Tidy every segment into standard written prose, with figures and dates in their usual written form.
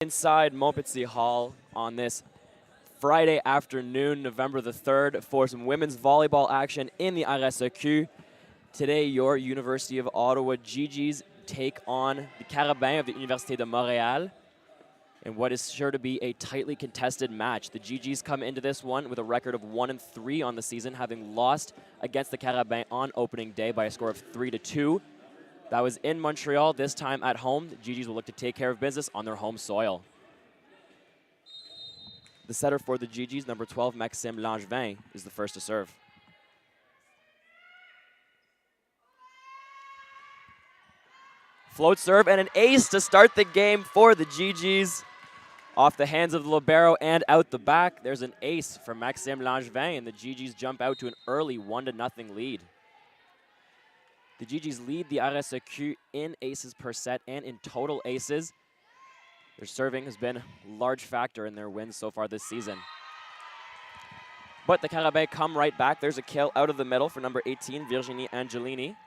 Inside Montpetit Hall on this Friday afternoon, November the 3rd, for some women's volleyball action in the RSEQ. Today, your University of Ottawa GGs take on the Carabins of the Université de Montréal in what is sure to be a tightly contested match. The GGs come into this one with a record of 1-3 on the season, having lost against the Carabins on opening day by a score of 3-2. That was in Montreal. This time at home, the GGs will look to take care of business on their home soil. The setter for the GGs, number 12, Maxime Langevin, is the first to serve. Float serve and an ace to start the game for the GGs. Off the hands of the libero and out the back, there's an ace for Maxime Langevin, and the GGs jump out to an early 1-0 lead. The GGs lead the RSEQ in aces per set and in total aces. Their serving has been a large factor in their wins so far this season. But the Carabins come right back. There's a kill out of the middle for number 18, Virginie Angelini.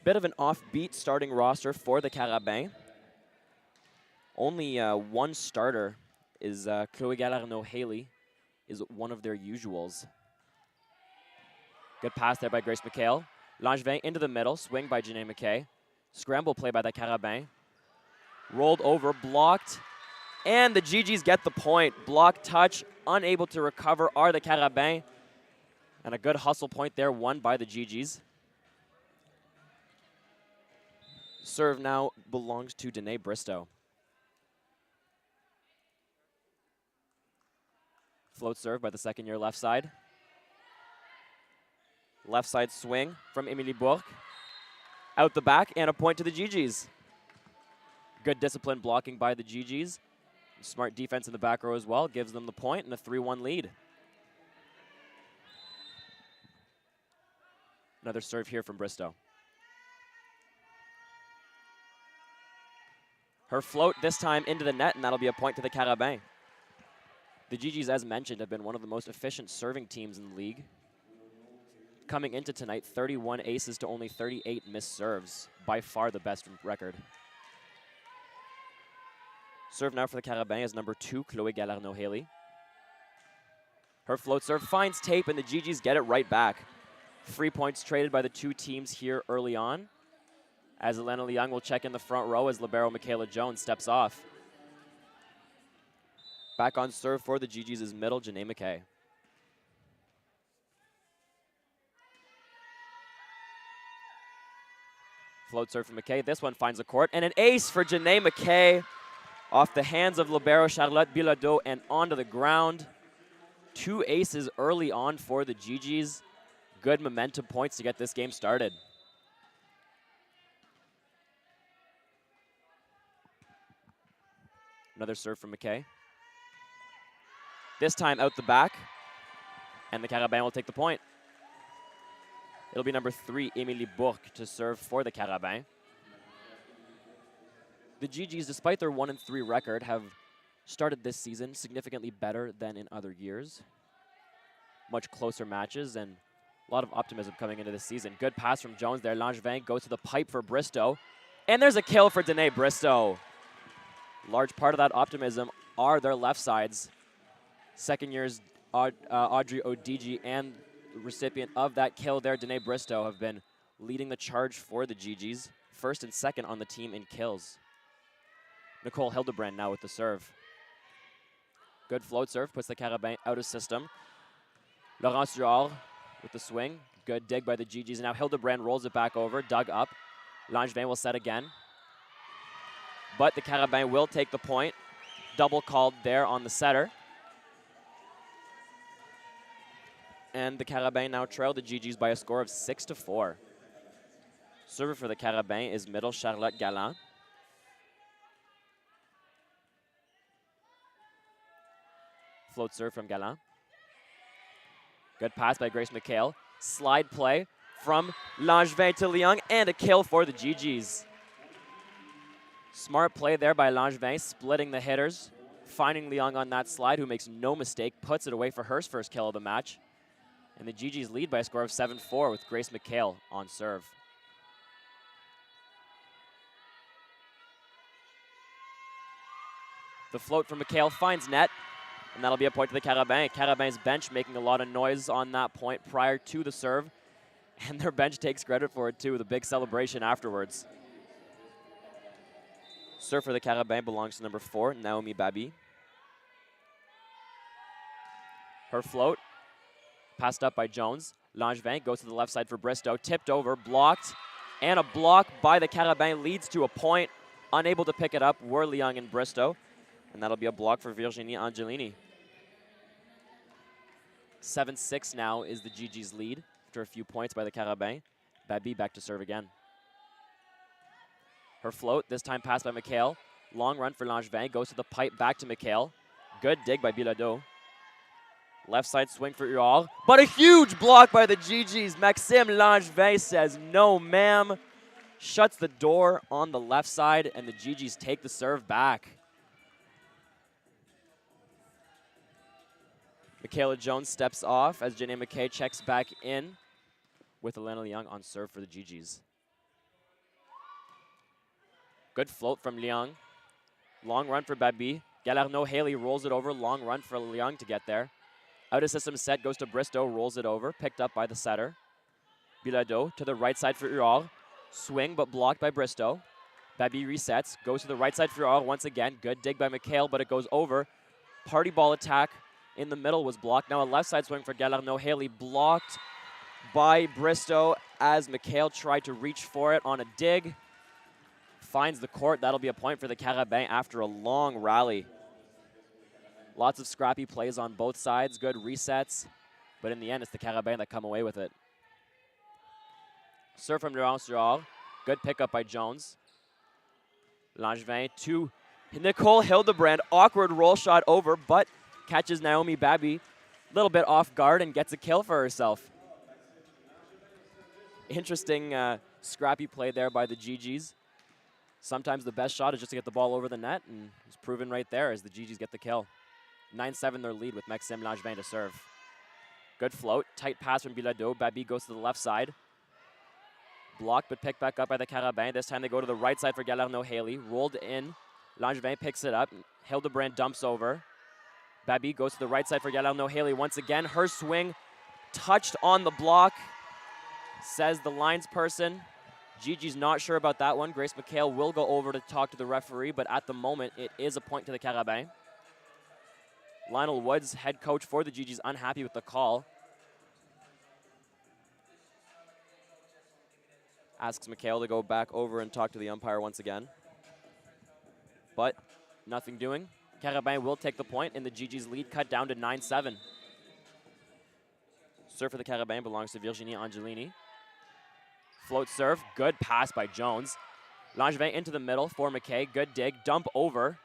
Bit of an offbeat starting roster for the Carabins. Only one starter is Chloé Galarneau-Haley, is one of their usuals. Good pass there by Grace McHale. Langevin into the middle, swing by Janae McKay. Scramble play by the Carabins. Rolled over, blocked, and the GGs get the point. Block touch, unable to recover are the Carabins. And a good hustle point there, won by the GGs. Serve now belongs to Danae Bristow. Float serve by the second-year left side. Left side swing from Emilie Bourque. Out the back and a point to the GGs. Good disciplined blocking by the GGs. Smart defense in the back row as well. Gives them the point and a 3-1 lead. Another serve here from Bristow. Her float this time into the net, and that'll be a point to the Carabins. The GGs, as mentioned, have been one of the most efficient serving teams in the league. Coming into tonight, 31 aces to only 38 missed serves. By far the best record. Serve now for the Carabins is number 2, Chloé Galarneau-Haley. Her float serve finds tape, and the GGs get it right back. Free points traded by the two teams here early on, as Elena Leung will check in the front row as libero Michaela Jones steps off. Back on serve for the GGs is middle, Janae McKay. Float serve from McKay. This one finds the court, and an ace for Janae McKay off the hands of libero Charlotte Bilodeau and onto the ground. 2 aces early on for the GGs. Good momentum points to get this game started. Another serve from McKay. This time out the back, and the Carabins will take the point. It'll be number 3, Emilie Bourque, to serve for the Carabins. The GGs, despite their 1-3 record, have started this season significantly better than in other years. Much closer matches and a lot of optimism coming into this season. Good pass from Jones there. Langevin goes to the pipe for Bristow. And there's a kill for Danae Bristow. Large part of that optimism are their left sides. Second year's Audrey Odigi and recipient of that kill there, Danae Bristow, have been leading the charge for the GGs. First and second on the team in kills. Nicole Hildebrand now with the serve. Good float serve, puts the Carabins out of system. Laurence Duhard with the swing. Good dig by the GGs. And now Hildebrand rolls it back over, dug up. Langevin will set again. But the Carabins will take the point. Double called there on the setter. And the Carabins now trail the GGs by a score of 6-4. Server for the Carabins is middle Charlotte Galland. Float serve from Galland. Good pass by Grace McHale. Slide play from Langevin to Leung, and a kill for the GGs. Smart play there by Langevin, splitting the hitters, finding Leung on that slide, who makes no mistake, puts it away for her first kill of the match. And the GGs lead by a score of 7-4 with Grace McHale on serve. The float from Mikhail finds net, and that'll be a point to the Carabin. Carabin's bench making a lot of noise on that point prior to the serve, and their bench takes credit for it too, with a big celebration afterwards. Serve for the Carabin belongs to number 4, Naomi Babi. Her float, passed up by Jones. Langevin goes to the left side for Bristow, tipped over, blocked, and a block by the Carabin leads to a point. Unable to pick it up were Liang and Bristow, and that'll be a block for Virginie Angelini. 7-6 now is the GG's lead after a few points by the Carabin. Babi back to serve again. Her float, this time passed by Mikhail. Long run for Langevin, goes to the pipe, back to Mikhail. Good dig by Bilodeau. Left side swing for Huard, but a huge block by the GGs. Maxime Langevin says, no ma'am. Shuts the door on the left side, and the GGs take the serve back. Michaela Jones steps off as Janae McKay checks back in with Elena Liang on serve for the GGs. Good float from Liang. Long run for Babi. Galarno Haley rolls it over. Long run for Liang to get there. Out of system set goes to Bristow, rolls it over. Picked up by the setter. Bilodeau to the right side for Huard. Swing but blocked by Bristow. Babi resets. Goes to the right side for Huard once again. Good dig by Mikhail, but it goes over. Party ball attack in the middle was blocked. Now a left side swing for Galarno Haley, blocked by Bristow as Mikhail tried to reach for it on a dig. Finds the court. That'll be a point for the Carabin after a long rally. Lots of scrappy plays on both sides, good resets, but in the end, it's the Carabin that come away with it. Serve from Laurence Huard. Good pickup by Jones. Langevin to Nicole Hildebrand. Awkward roll shot over, but catches Naomi Babi a little bit off guard and gets a kill for herself. Interesting scrappy play there by the GGs. Sometimes the best shot is just to get the ball over the net, and it's proven right there as the GGs get the kill. 9-7 their lead with Maxime Langevin to serve. Good float, tight pass from Bilodeau. Babi goes to the left side. Blocked but picked back up by the Carabin. This time they go to the right side for Galarno Haley. Rolled in. Langevin picks it up. Hildebrand dumps over. Babi goes to the right side for Galarno Haley once again. Her swing touched on the block, says the lines person. Gigi's not sure about that one. Grace Mikhail will go over to talk to the referee, but at the moment it is a point to the Carabin. Lionel Woods, head coach for the GGs, unhappy with the call. Asks Mikhail to go back over and talk to the umpire once again. But nothing doing. Carabin will take the point, and the GG's lead cut down to 9-7. Serve for the Carabin belongs to Virginie Angelini. Float serve, good pass by Jones. Langevin into the middle for McKay, good dig, dump over.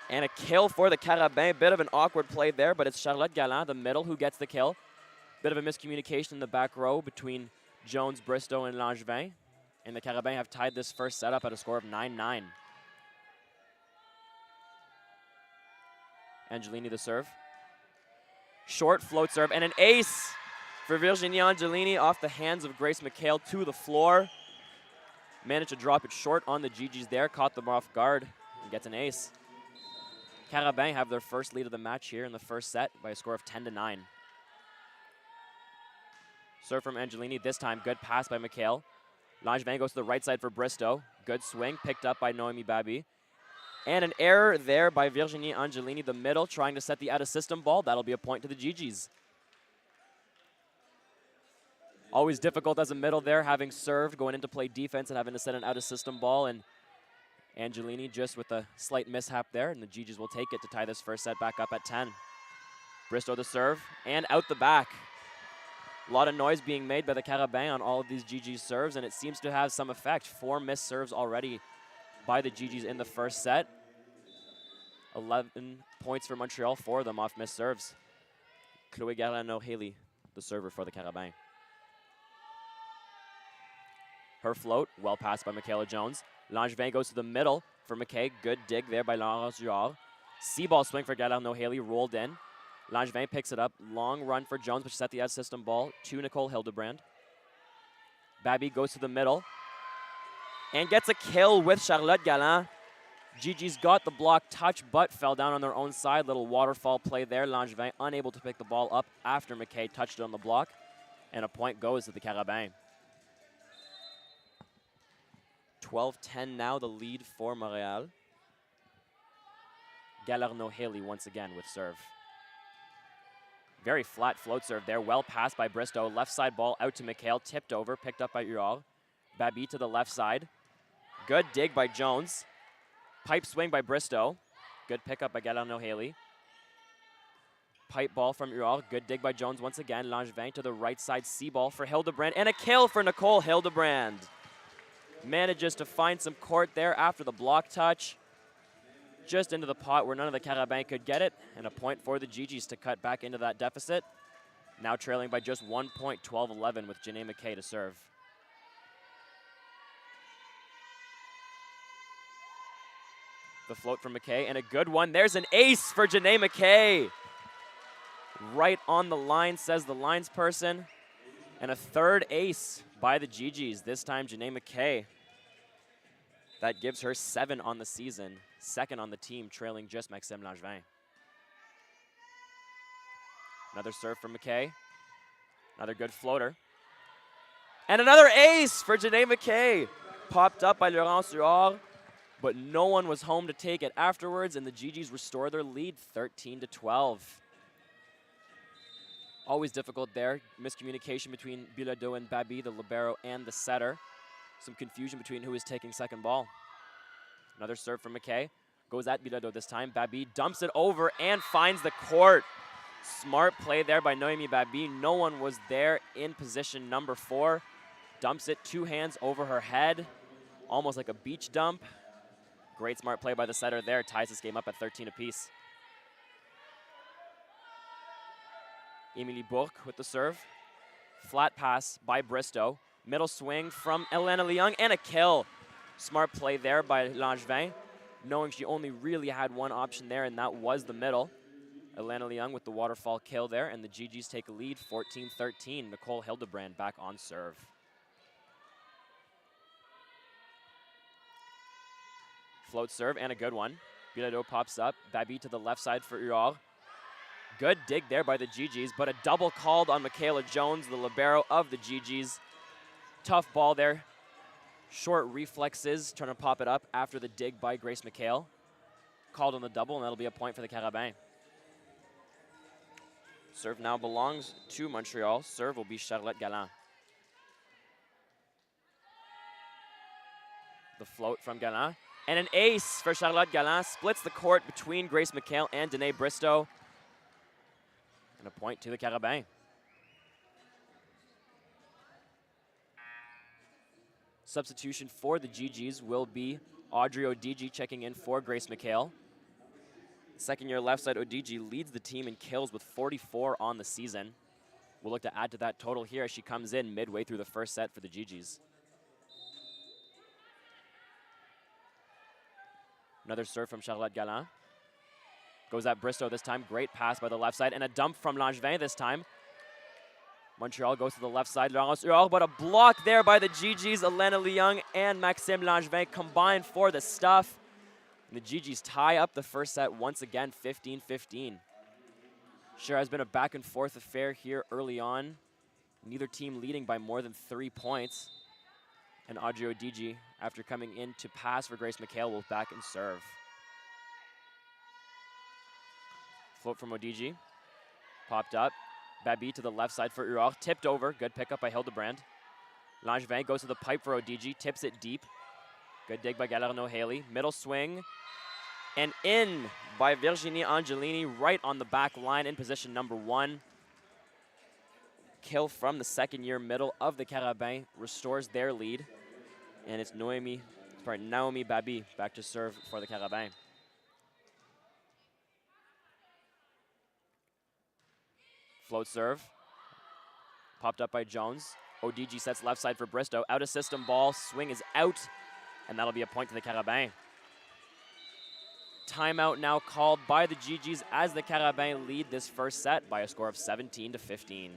And a kill for the Carabin. Bit of an awkward play there, but it's Charlotte Galland, the middle, who gets the kill. Bit of a miscommunication in the back row between Jones, Bristow, and Langevin. And the Carabin have tied this first setup at a score of 9-9. Angelini the serve. Short float serve, and an ace for Virginie Angelini off the hands of Grace Mikhail to the floor. Managed to drop it short on the GGs there, caught them off guard, and gets an ace. Carabin have their first lead of the match here in the first set by a score of 10-9. Serve from Angelini, this time good pass by Mikhail. Langevin goes to the right side for Bristow. Good swing, picked up by Noemi Babi. And an error there by Virginie Angelini, the middle, trying to set the out-of-system ball. That'll be a point to the GGs. Always difficult as a middle there, having served, going into play defense and having to set an out-of-system ball. And Angelini just with a slight mishap there, and the GGs will take it to tie this first set back up at 10. Bristow the serve, and out the back. A lot of noise being made by the Carabin on all of these GGs serves, and it seems to have some effect. 4 missed serves already by the GGs in the first set. 11 points for Montreal, 4 of them off missed serves. Chloé Garlano-Haley, the server for the Carabin. Her float, well passed by Michaela Jones. Langevin goes to the middle for McKay. Good dig there by Laurence Huard. C-ball swing for Galarno-Haley, rolled in. Langevin picks it up. Long run for Jones, which set the out-system ball to Nicole Hildebrand. Babi goes to the middle and gets a kill with Charlotte Galland. Gigi's got the block touch, but fell down on their own side. Little waterfall play there. Langevin unable to pick the ball up after McKay touched it on the block. And a point goes to the Carabins. 12-10 now, the lead for Montreal. Galarno-Haley once again with serve. Very flat float serve there. Well passed by Bristow. Left side ball out to McHale. Tipped over. Picked up by Huard. Babi to the left side. Good dig by Jones. Pipe swing by Bristow. Good pickup by Galarno-Haley. Pipe ball from Huard. Good dig by Jones once again. Langevin to the right side. C-ball for Hildebrand. And a kill for Nicole Hildebrand. Manages to find some court there after the block touch. Just into the pot where none of the Carabins could get it. And a point for the Gigis to cut back into that deficit. Now trailing by just 1 point, 12-11 with Janae McKay to serve. The float from McKay, and a good one. There's an ace for Janae McKay. Right on the line, says the lines person. And a third ace by the Gigis, this time Janae McKay. That gives her 7 on the season, second on the team, trailing just Maxime Langevin. Another serve from McKay. Another good floater. And another ace for Janae McKay. Popped up by Laurence Huard, but no one was home to take it afterwards, and the Gigis restore their lead 13-12. Always difficult there. Miscommunication between Bilodeau and Babi, the libero and the setter. Some confusion between who is taking second ball. Another serve from McKay. Goes at Bilodeau this time. Babi dumps it over and finds the court. Smart play there by Noemi Babi. No one was there in position number 4. Dumps it 2 hands over her head. Almost like a beach dump. Great smart play by the setter there. Ties this game up at 13 apiece. Emilie Bourque with the serve. Flat pass by Bristow. Middle swing from Elena Leung and a kill. Smart play there by Langevin, knowing she only really had one option there, and that was the middle. Elena Leung with the waterfall kill there, and the Gigis take a lead 14-13. Nicole Hildebrand back on serve. Float serve and a good one. Bilodeau pops up. Babi to the left side for Huard. Good dig there by the Gigis, but a double called on Michaela Jones, the libero of the Gigis. Tough ball there. Short reflexes, trying to pop it up after the dig by Grace McHale. Called on the double, and that'll be a point for the Carabins. Serve now belongs to Montreal. Serve will be Charlotte Galland. The float from Galland. And an ace for Charlotte Galland. Splits the court between Grace McHale and Danae Bristow. And a point to the Carabins. Substitution for the Gigis will be Audrey Odigi checking in for Grace McHale. Second-year left side Odigi leads the team in kills with 44 on the season. We'll look to add to that total here as she comes in midway through the first set for the Gigis. Another serve from Charlotte Galland. Goes at Bristow this time. Great pass by the left side. And a dump from Langevin this time. Montreal goes to the left side. Laurence Huard, but a block there by the Gigis. Elena Leung and Maxime Langevin combined for the stuff. And the Gigis tie up the first set once again, 15-15. Sure has been a back and forth affair here early on. Neither team leading by more than 3 points. And Audrey Odigi, after coming in to pass for Grace McHale, will back and serve. Float from Odigi. Popped up. Babi to the left side for Huard. Tipped over. Good pickup by Hildebrand. Langevin goes to the pipe for Odigi. Tips it deep. Good dig by Galarno-Haley. Middle swing. And in by Virginie Angelini right on the back line in position number 1. Kill from the second-year middle of the Carabins restores their lead. And it's Naomi Babi back to serve for the Carabins. Float serve. Popped up by Jones. Odigi sets left side for Bristow. Out of system ball. Swing is out. And that'll be a point to the Carabins. Timeout now called by the Gigis as the Carabins lead this first set by a score of 17-15.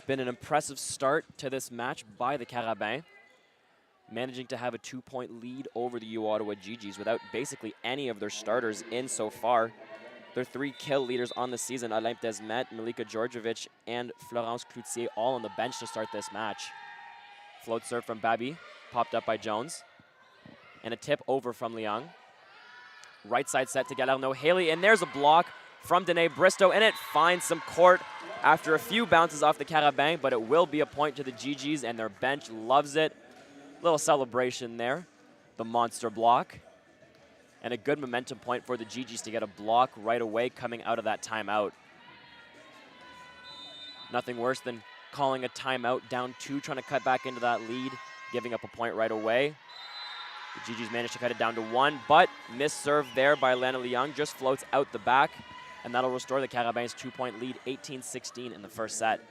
been an impressive start to this match by the Carabins, managing to have a 2-point lead over the U Ottawa GGs without basically any of their starters in so far. Their 3 kill leaders on the season, Olympe Desmet, Malika Djordjevic, and Florence Cloutier, all on the bench to start this match. Float serve from Babi, popped up by Jones. And a tip over from Liang. Right side set to Galarneau-Haley, and there's a block from Danae Bristow, and it finds some court after a few bounces off the Carabins, but it will be a point to the GGs, and their bench loves it. Little celebration there, the monster block. And a good momentum point for the GGs to get a block right away coming out of that timeout. Nothing worse than calling a timeout down 2, trying to cut back into that lead, giving up a point right away. The GGs managed to cut it down to 1, but missed serve there by Lana Liang, just floats out the back, and that'll restore the Carabins' 2-point lead, 18-16 in the first set.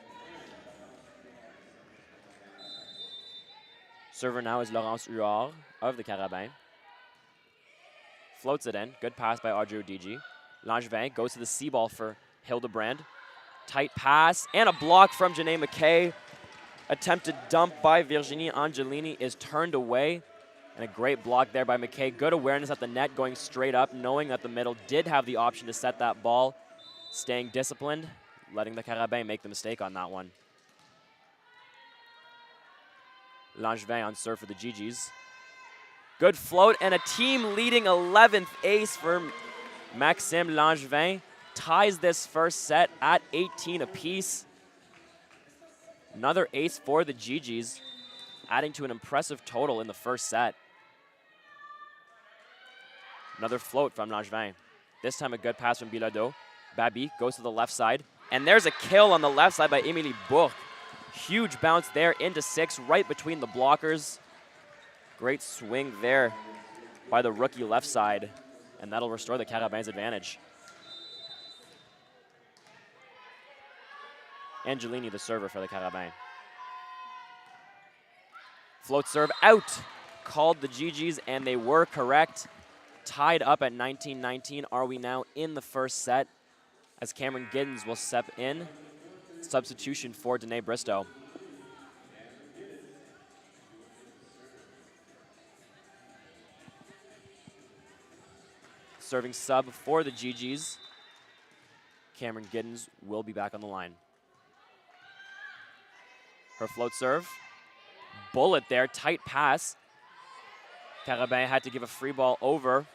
Server now is Laurence Huard of the Carabins. Floats it in. Good pass by Audrey Odigi. Langevin goes to the C-ball for Hildebrand. Tight pass and a block from Janae McKay. Attempted dump by Virginie Angelini is turned away. And a great block there by McKay. Good awareness at the net, going straight up, knowing that the middle did have the option to set that ball. Staying disciplined, letting the Carabins make the mistake on that one. Langevin on serve for the GGs. Good float and a team-leading 11th ace for Maxime Langevin. Ties this first set at 18 apiece. Another ace for the GGs, adding to an impressive total in the first set. Another float from Langevin. This time a good pass from Bilodeau. Babi goes to the left side. And there's a kill on the left side by Émilie Bourque. Huge bounce there into 6, right between the blockers. Great swing there by the rookie left side, and that'll restore the Carabins' advantage. Angelini, the server for the Carabins. Float serve out, called the GGs, and they were correct. Tied up at 19-19. Are we now in the first set as Cameron Giddens will step in. Substitution for Danae Bristow. Serving sub for the GGs. Cameron Giddens will be back on the line. Her float serve. Bullet there, tight pass. Carabin had to give a free ball over,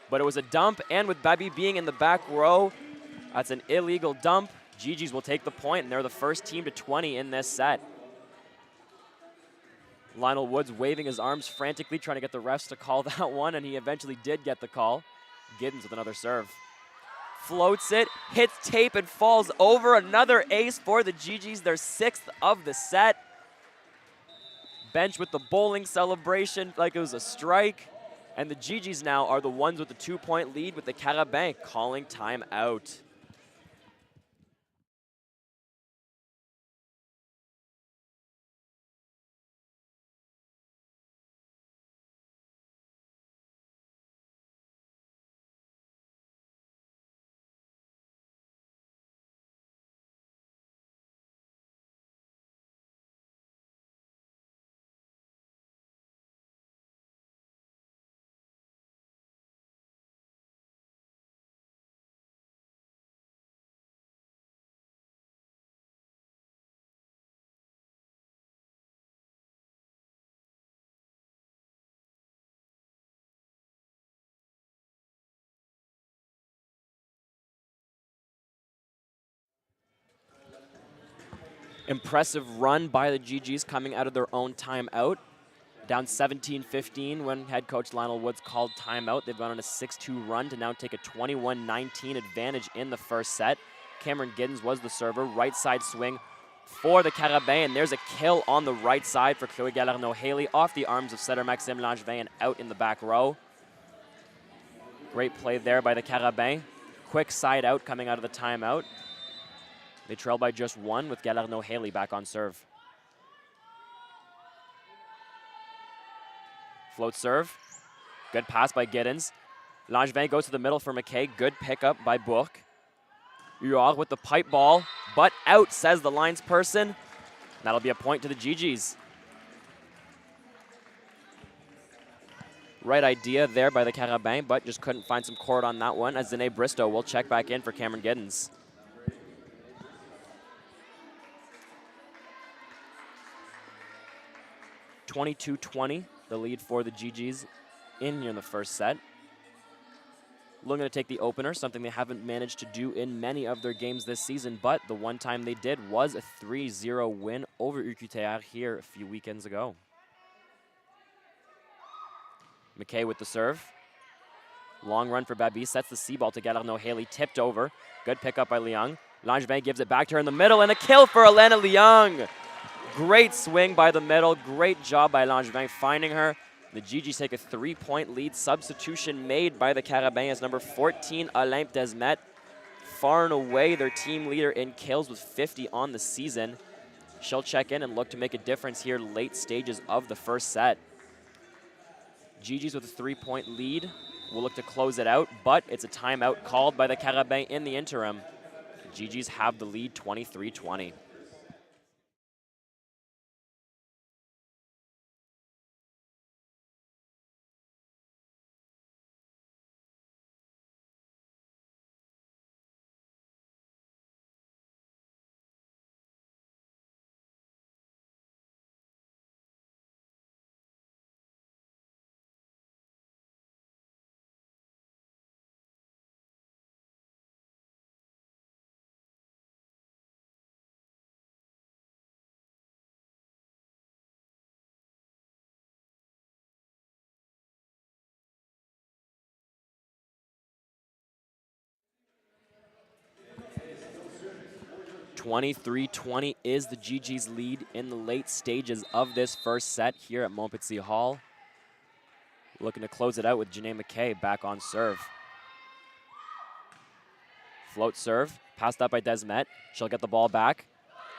but it was a dump, and with Babi being in the back row, that's an illegal dump. GGs will take the point, and they're the first team to 20 in this set. Lionel Woods waving his arms frantically, trying to get the refs to call that one, and he eventually did get the call. Giddens with another serve. Floats it, hits tape, and falls over. Another ace for the GGs, their 6th of the set. Bench with the bowling celebration like it was a strike. And the GGs now are the ones with the 2-point lead, with the Carabin calling time out. Impressive run by the GGs coming out of their own timeout. Down 17-15 when head coach Lionel Woods called timeout. They've gone on a 6-2 run to now take a 21-19 advantage in the first set. Cameron Giddens was the server. Right side swing for the Carabin, and there's a kill on the right side for Chloé Galarneau-Haley off the arms of setter Maxime Langevin and out in the back row. Great play there by the Carabin. Quick side out coming out of the timeout. They trail by just 1 with Galarneau-Haley back on serve. Float serve. Good pass by Giddens. Langevin goes to the middle for McKay. Good pickup by Bourque. Huard with the pipe ball, but out, says the linesperson. That'll be a point to the GGs. Right idea there by the Carabin, but just couldn't find some court on that one, as Danae Bristow will check back in for Cameron Giddens. (22-20), the lead for the GGs in here in the first set. Looking to take the opener, something they haven't managed to do in many of their games this season, but the one time they did was a 3-0 win over UQTR here a few weekends ago. McKay with the serve. Long run for Babi, sets the C-ball to Galarno Haley, tipped over. Good pickup by Liang. Langevin gives it back to her in the middle, and a kill for Elena Liang. Great swing by the middle, great job by Langevin finding her. The GGs take a 3-point lead. Substitution made by the Carabin as number 14, Olympe Desmet. Far and away their team leader in kills with 50 on the season. She'll check in and look to make a difference here late stages of the first set. GGs with a 3-point lead. We'll look to close it out, but it's a timeout called by the Carabin in the interim. GGs have the lead 23-20. (23-20) is the GG's lead in the late stages of this first set here at Montpetit Hall. Looking to close it out with Janae McKay back on serve. Float serve, passed up by Desmet. She'll get the ball back.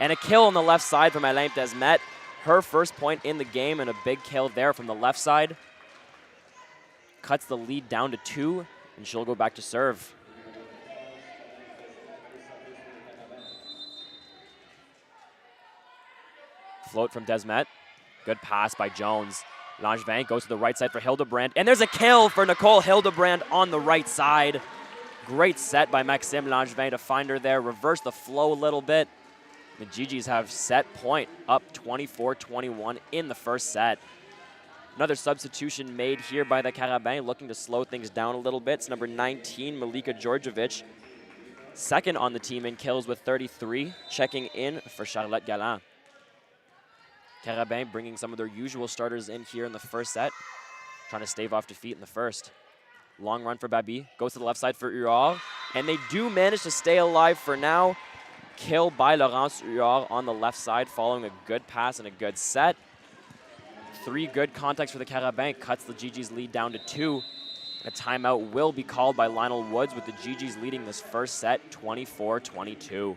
And a kill on the left side from Olympe Desmet. Her first point in the game and a big kill there from the left side. Cuts the lead down to 2, and she'll go back to serve. Float from Desmet. Good pass by Jones. Langevin goes to the right side for Hildebrand. And there's a kill for Nicole Hildebrand on the right side. Great set by Maxime Langevin to find her there. Reverse the flow a little bit. The GGs have set point up 24-21 in the first set. Another substitution made here by the Carabin, looking to slow things down a little bit. It's number 19, Malika Djordjevic. Second on the team in kills with 33, checking in for Charlotte Galland. Carabin bringing some of their usual starters in here in the first set, trying to stave off defeat in the first. Long run for Babi, goes to the left side for Huard, and they do manage to stay alive for now. Kill by Laurence Huard on the left side, following a good pass and a good set. 3 good contacts for the Carabin, cuts the GG's lead down to 2. A timeout will be called by Lionel Woods, with the GGs leading this first set 24-22.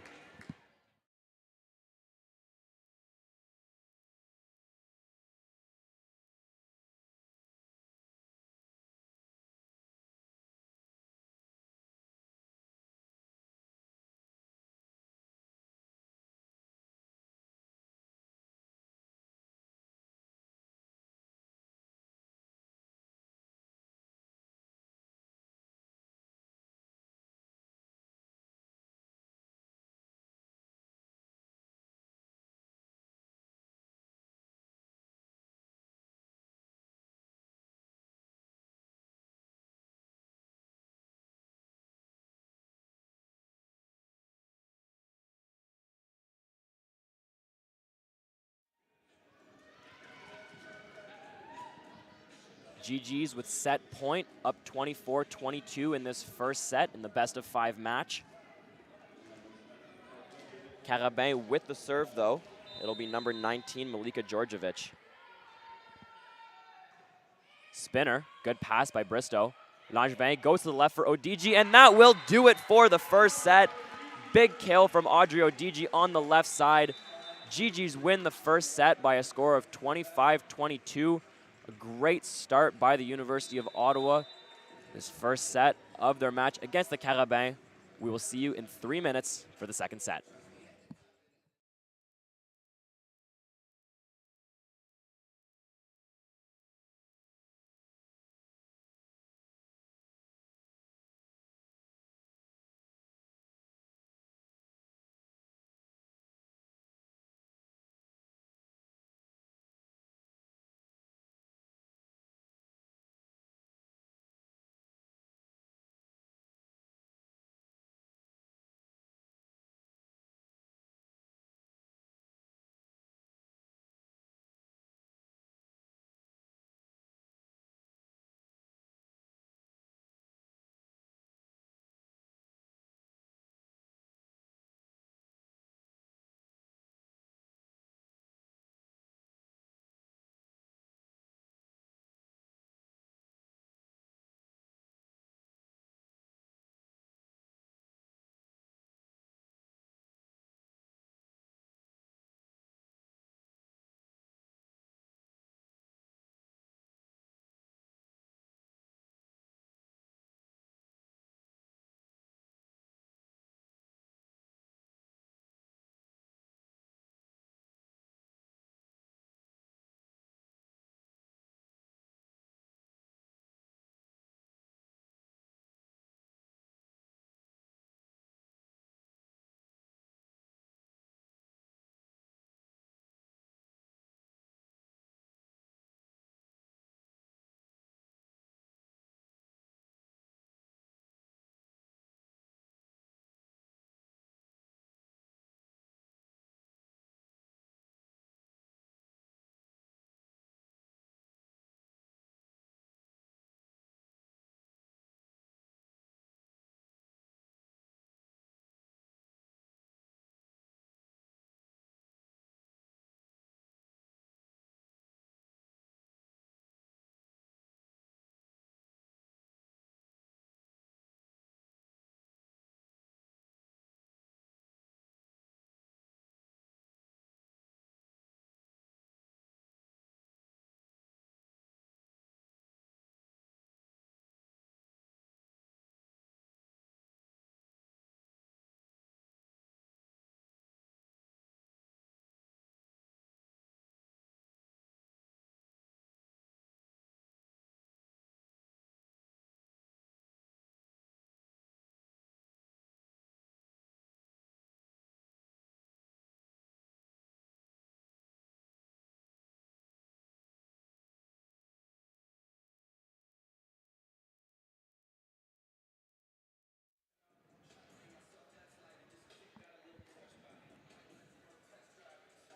GGs with set point, up 24-22 in this first set in the best-of-5 match. Carabin with the serve, though. It'll be number 19, Malika Djordjevic. Spinner, good pass by Bristow. Langevin goes to the left for Odigi, and that will do it for the first set. Big kill from Audrey Odigi on the left side. GGs win the first set by a score of 25-22. A great start by the University of Ottawa. This first set of their match against the Carabin. We will see you in 3 minutes for the second set.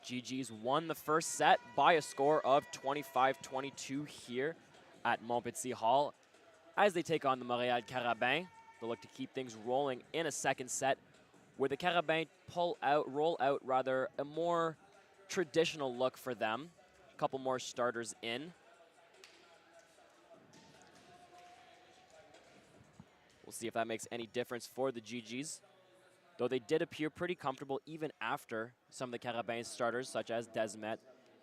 GG's won the first set by a score of 25-22 here at Montpetit Hall as they take on the Montreal Carabins. They'll look to keep things rolling in a second set where the Carabins roll out a more traditional look for them. A couple more starters in. We'll see if that makes any difference for the GGs. Though they did appear pretty comfortable even after some of the Carabins starters, such as Desmet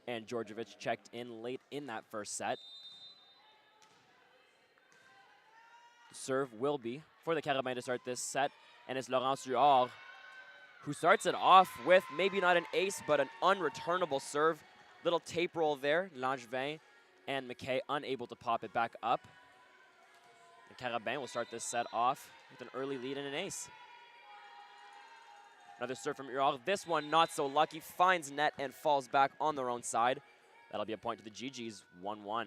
and Djordjevic, checked in late in that first set. The serve will be for the Carabins to start this set, and it's Laurence Huard who starts it off with maybe not an ace, but an unreturnable serve. Little tape roll there. Langevin and McKay unable to pop it back up. The Carabins will start this set off with an early lead and an ace. Another serve from Huard. This one not so lucky. Finds net and falls back on their own side. That'll be a point to the GGs, 1-1.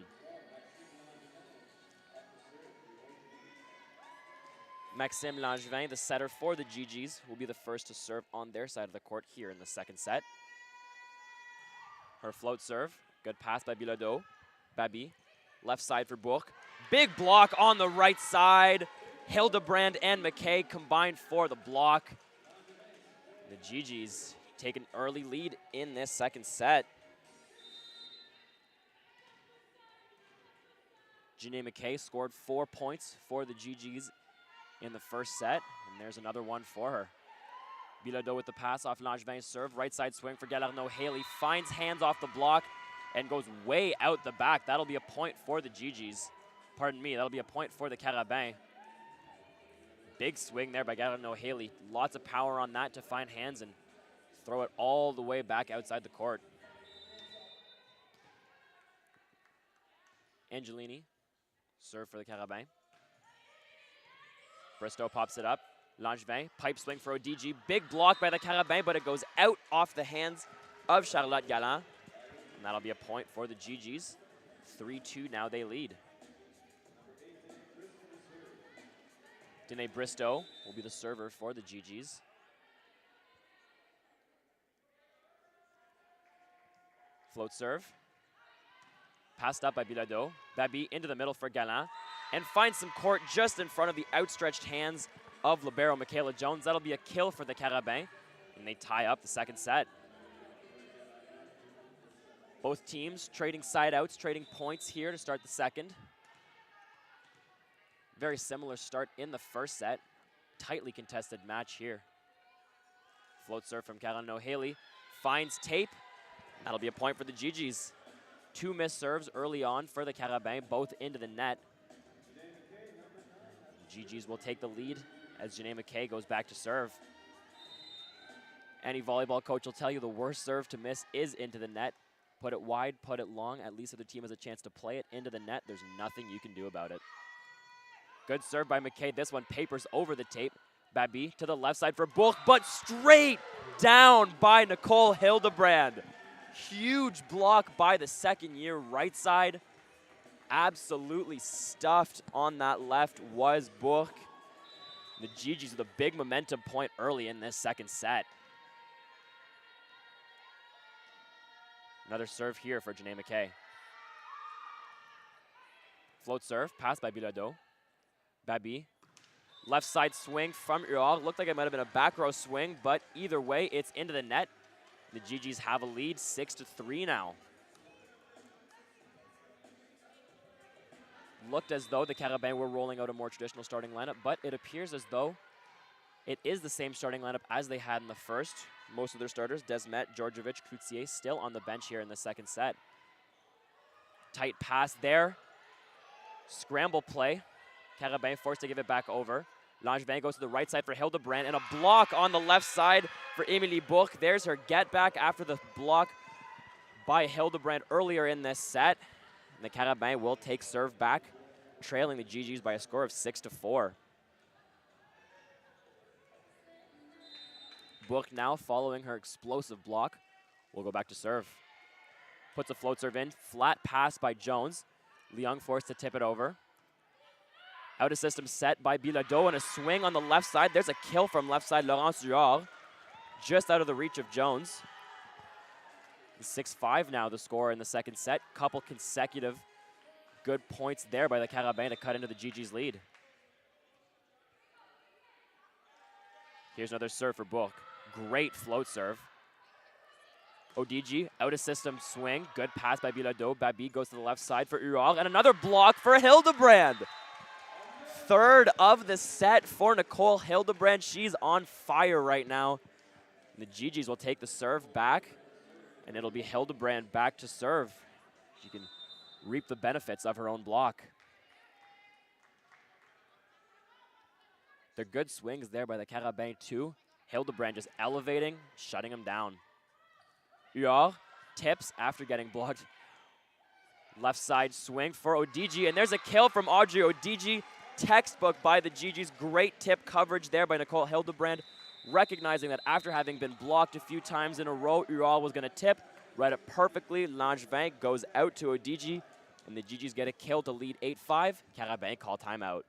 Maxime Langevin, the setter for the GGs, will be the first to serve on their side of the court here in the second set. Her float serve. Good pass by Bilodeau. Babi, left side for Bourque. Big block on the right side. Hildebrand and McKay combined for the block. The GGs take an early lead in this second set. Janae McKay scored 4 points for the GGs in the first set, and there's another one for her. Bilodeau with the pass off Langevin's serve. Right side swing for Galarno. Haley finds hands off the block and goes way out the back. That'll be a point for the GGs. Pardon me, that'll be a point for the Carabins. Big swing there by Galarno Haley. Lots of power on that to find hands and throw it all the way back outside the court. Angelini, serve for the Carabins. Bristow pops it up. Langevin, pipe swing for ODG. Big block by the Carabins, but it goes out off the hands of Charlotte Galland. And that'll be a point for the GGs. 3-2 now they lead. Danae Bristow will be the server for the GGs. Float serve. Passed up by Bilodeau. Babi into the middle for Galland. And finds some court just in front of the outstretched hands of libero Michaela Jones. That'll be a kill for the Carabins, and they tie up the second set. Both teams trading side outs, trading points here to start the second. Very similar start in the first set. Tightly contested match here. Float serve from Galarno Haley. Finds tape. That'll be a point for the GGs. 2 missed serves early on for the Carabins, both into the net. GGs will take the lead as Janae McKay goes back to serve. Any volleyball coach will tell you the worst serve to miss is into the net. Put it wide, put it long, at least the other team has a chance to play it into the net. There's nothing you can do about it. Good serve by McKay. This one papers over the tape. Babi to the left side for Bourque, but straight down by Nicole Hildebrand. Huge block by the second-year right side. Absolutely stuffed on that left was Bourque. The GGs with a big momentum point early in this second set. Another serve here for Janae McKay. Float serve, passed by Bilodeau. Babi, left side swing from Huard. Looked like it might have been a back row swing, but either way, it's into the net. The GGs have a lead, 6-3 now. Looked as though the Carabins were rolling out a more traditional starting lineup, but it appears as though it is the same starting lineup as they had in the first. Most of their starters, Desmet, Djordjevic, Cloutier, still on the bench here in the second set. Tight pass there. Scramble play. Carabins forced to give it back over. Langevin goes to the right side for Hildebrand, and a block on the left side for Emilie Bourque. There's her get back after the block by Hildebrand earlier in this set. And the Carabins will take serve back, trailing the GGs by a score of 6-4. Bourque now following her explosive block will go back to serve. Puts a float serve in, flat pass by Jones. Leung forced to tip it over. Out of system set by Bilodeau and a swing on the left side. There's a kill from left side Laurence Huard, just out of the reach of Jones. 6-5 now the score in the second set. Couple consecutive good points there by the Carabin to cut into the GG's lead. Here's another serve for Bourque. Great float serve. Odigi, out of system swing. Good pass by Bilodeau. Babi goes to the left side for Huard. And another block for Hildebrand. Third of the set for Nicole Hildebrand. She's on fire right now. And the GG's will take the serve back. And it'll be Hildebrand back to serve. She can reap the benefits of her own block. They're good swings there by the Carabin too. Hildebrand just elevating, shutting him down. Huard tips after getting blocked. Left side swing for Odigi, and there's a kill from Audrey Odigi. Textbook by the GG's. Great tip coverage there by Nicole Hildebrand, recognizing that after having been blocked a few times in a row, Huard was going to tip. Read it perfectly. Langevin goes out to Odigi, and the GG's get a kill to lead 8-5. Carabin call timeout.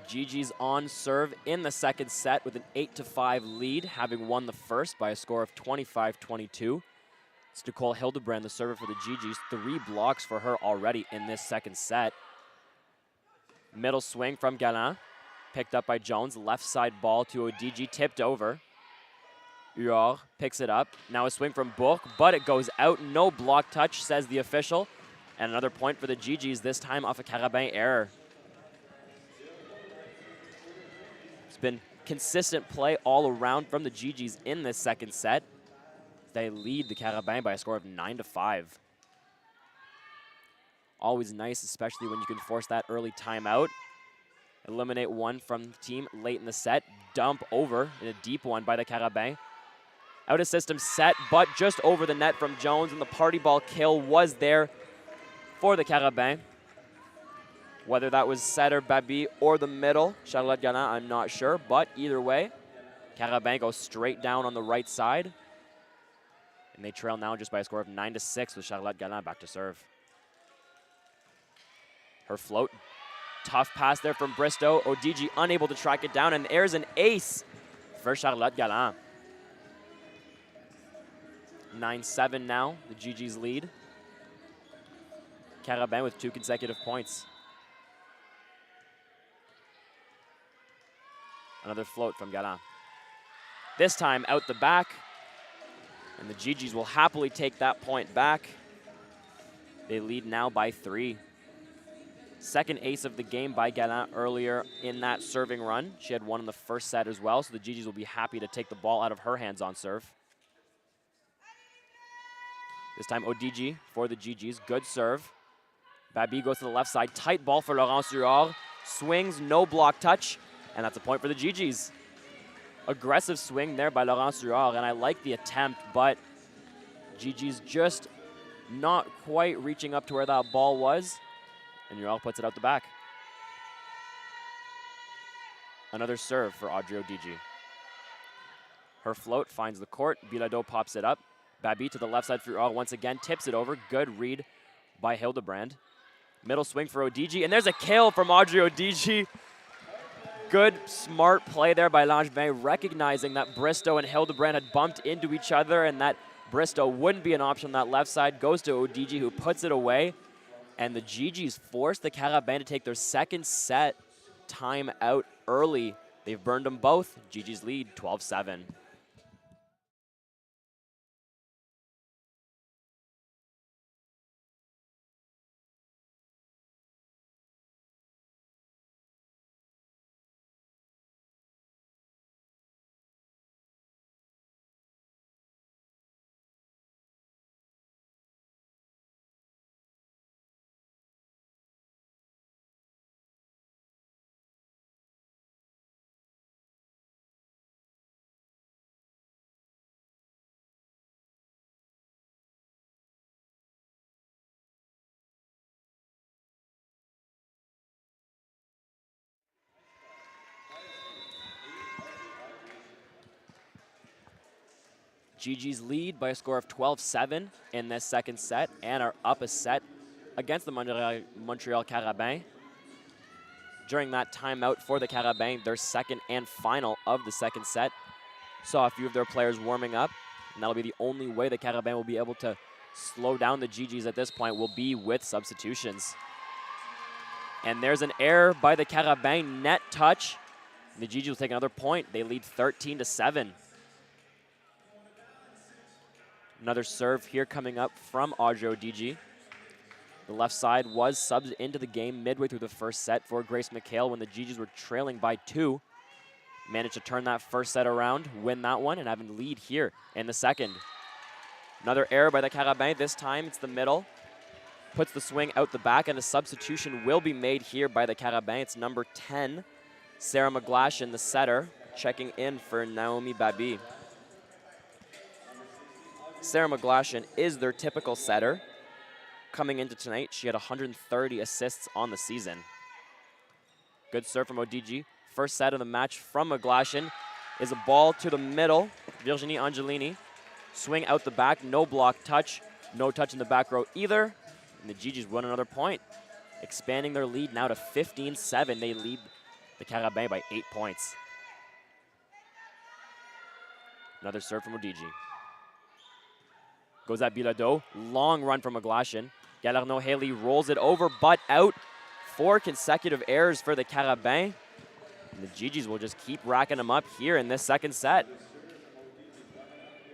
GG's on serve in the second set with an 8-5 lead, having won the first by a score of 25-22. It's Nicole Hildebrand, the server for the GG's. 3 blocks for her already in this second set. Middle swing from Galland, picked up by Jones. Left side ball to Odigi, tipped over. Huard picks it up. Now a swing from Bourque, but it goes out. No block touch, says the official. And another point for the GG's, this time off a Carabin error. Been consistent play all around from the GG's in this second set. They lead the Carabin by a score of 9-5. Always nice, especially when you can force that early timeout. Eliminate one from the team late in the set. Dump over in a deep one by the Carabin. Out of system set, but just over the net from Jones, and the party ball kill was there for the Carabin. Whether that was setter Babi or the middle, Charlotte Galland, I'm not sure. But either way, Carabin goes straight down on the right side. And they trail now just by a score of 9-6 with Charlotte Galland back to serve. Her float. Tough pass there from Bristow. Odigi unable to track it down, and there's an ace for Charlotte Galland. 9-7 now, the GG's lead. Carabin with 2 consecutive points. Another float from Galland. This time out the back, and the GG's will happily take that point back. They lead now by 3. Second ace of the game by Galland earlier in that serving run. She had one in the first set as well, so the GG's will be happy to take the ball out of her hands on serve. This time Odigi for the GG's. Good serve. Babi goes to the left side. Tight ball for Laurence Huard. Swings, no block touch. And that's a point for the GG's. Aggressive swing there by Laurence Huard, and I like the attempt, but GG's just not quite reaching up to where that ball was, and Huard puts it out the back. Another serve for Audrey Odigi. Her float finds the court. Bilodeau pops it up. Babi to the left side for Huard once again, tips it over. Good read by Hildebrand. Middle swing for Odigi, and there's a kill from Audrey Odigi. Good, smart play there by Langevin, recognizing that Bristow and Hildebrand had bumped into each other and that Bristow wouldn't be an option on that left side. Goes to Odigi, who puts it away. And the GG's forced the Carabin to take their second set time out early. They've burned them both. GG's lead, 12-7. GG's lead by a score of 12-7 in this second set and are up a set against the Montreal Carabins. During that timeout for the Carabins, their second and final of the second set, saw a few of their players warming up, and that'll be the only way the Carabins will be able to slow down the GGs at this point, will be with substitutions. And there's an error by the Carabins, net touch. The GGs will take another point. They lead 13-7. Another serve here coming up from Audrey Odigi. The left side was subbed into the game midway through the first set for Grace McHale when the GGs were trailing by 2. Managed to turn that first set around, win that one, and have a lead here in the second. Another error by the Carabins. This time it's the middle. Puts the swing out the back, and a substitution will be made here by the Carabins. It's number 10, Sarah McGlashan, the setter, checking in for Naomi Babi. Sarah McGlashan is their typical setter. Coming into tonight, she had 130 assists on the season. Good serve from Odigi. First set of the match from McGlashan is a ball to the middle. Virginie Angelini. Swing out the back, no block touch. No touch in the back row either. And the GGs won another point, expanding their lead now to 15-7. They lead the Carabins by 8 points. Another serve from Odigi. Goes at Bilodeau. Long run from McGlashan. Galarneau-Haley rolls it over, but out. 4 consecutive errors for the Carabins. And the GGs will just keep racking them up here in this second set.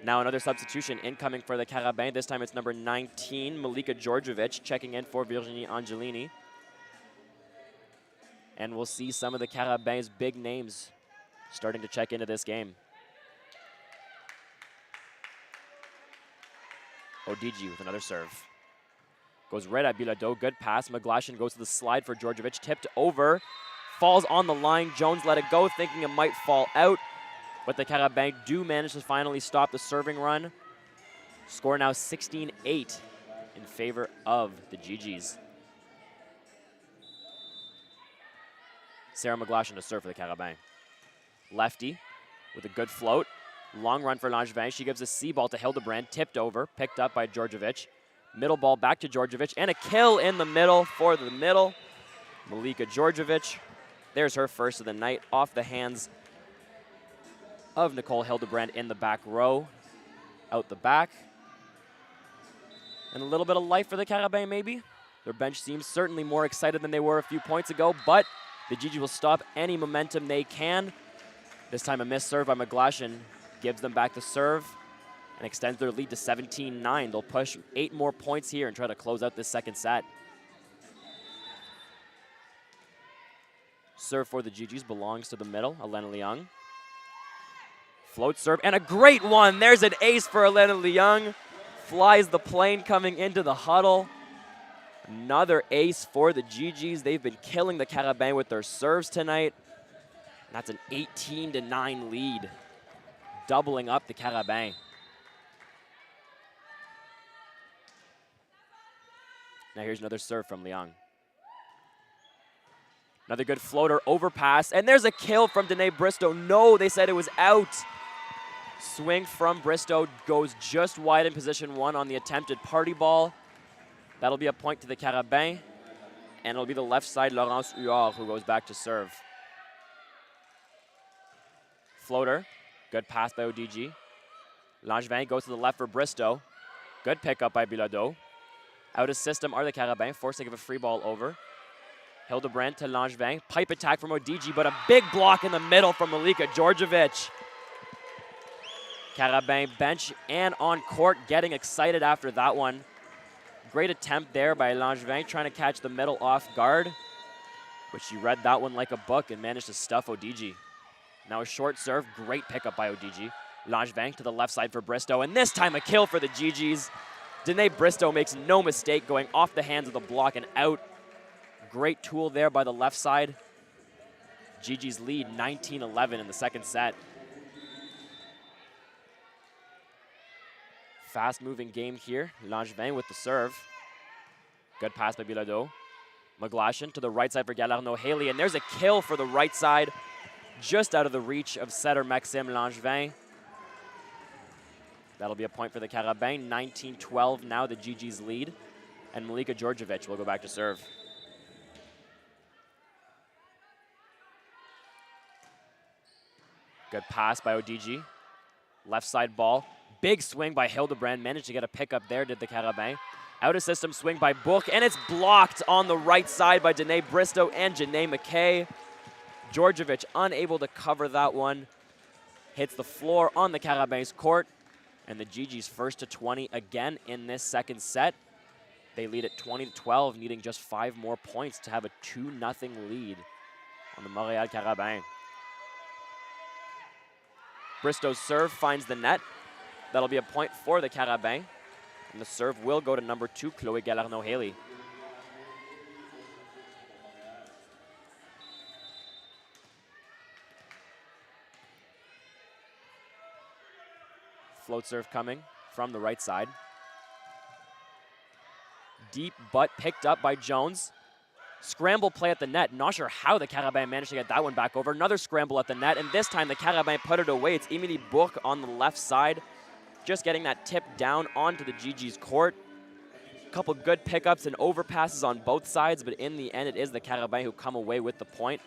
Now another substitution incoming for the Carabins. This time it's number 19, Malika Djordjevic, checking in for Virginie Angelini. And we'll see some of the Carabins' big names starting to check into this game. Odigi with another serve. Goes right at Bilodeau, good pass. McGlashan goes to the slide for Djordjevic, tipped over. Falls on the line, Jones let it go, thinking it might fall out. But the Carabins do manage to finally stop the serving run. Score now 16-8 in favor of the GGs. Sarah McGlashan to serve for the Carabins. Lefty with a good float. Long run for Langevin. She gives a C ball to Hildebrand, tipped over, picked up by Djordjevic. Middle ball back to Djordjevic, and a kill in the middle for the middle. Malika Djordjevic. There's her first of the night off the hands of Nicole Hildebrand in the back row. Out the back. And a little bit of life for the Carabins maybe. Their bench seems certainly more excited than they were a few points ago, but the GG will stop any momentum they can. This time a missed serve by McGlashan gives them back the serve and extends their lead to 17-9. They'll push 8 more points here and try to close out this second set. Serve for the GGs belongs to the middle, Elena Leung. Float serve, and a great one. There's an ace for Elena Leung. Flies the plane coming into the huddle. Another ace for the GGs. They've been killing the Carabins with their serves tonight. That's an 18-9 lead, doubling up the Carabins. Now here's another serve from Leung. Another good floater, overpass, and there's a kill from Danae Bristow. No, they said it was out. Swing from Bristow goes just wide in position 1 on the attempted party ball. That'll be a point to the Carabins, and it'll be the left side Laurence Huard who goes back to serve. Floater, good pass by Odigi. Langevin goes to the left for Bristow. Good pickup by Bilodeau. Out of system are the Carabins, forced to give a free ball over. Hildebrand to Langevin. Pipe attack from Odigi, but a big block in the middle from Malika Djordjevic. Carabins bench and on court getting excited after that one. Great attempt there by Langevin, trying to catch the middle off guard. But she read that one like a book and managed to stuff Odigi. Now a short serve, great pickup by Odigi. Langevin to the left side for Bristow, and this time a kill for the GGs. Danae Bristow makes no mistake, going off the hands of the block and out. Great tool there by the left side. GG's lead 19-11 in the second set. Fast-moving game here. Langevin with the serve. Good pass by Bilodeau. McGlashan to the right side for Galarneau-Haley, and there's a kill for the right side, just out of the reach of setter Maxime Langevin. That'll be a point for the Carabin. 19-12 now, the GG's lead. And Malika Djordjevic will go back to serve. Good pass by Odigi. Left side ball. Big swing by Hildebrand. Managed to get a pickup there, did the Carabin. Out of system swing by Book, and it's blocked on the right side by Danae Bristow and Janae McKay. Djordjevic unable to cover that one. Hits the floor on the Carabin's court. And the GG's first to 20 again in this second set. They lead at 20-12, needing just 5 more points to have a 2-0 lead on the Montreal Carabin. Bristow's serve finds the net. That'll be a point for the Carabin. And the serve will go to number 2, Chloé Galarneau-Haley. Float serve coming from the right side. Deep butt picked up by Jones. Scramble play at the net. Not sure how the Carabin managed to get that one back over. Another scramble at the net, and this time the Carabin put it away. It's Emilie Book on the left side, just getting that tip down onto the GG's court. A couple good pickups and overpasses on both sides, but in the end, it is the Carabin who come away with the point.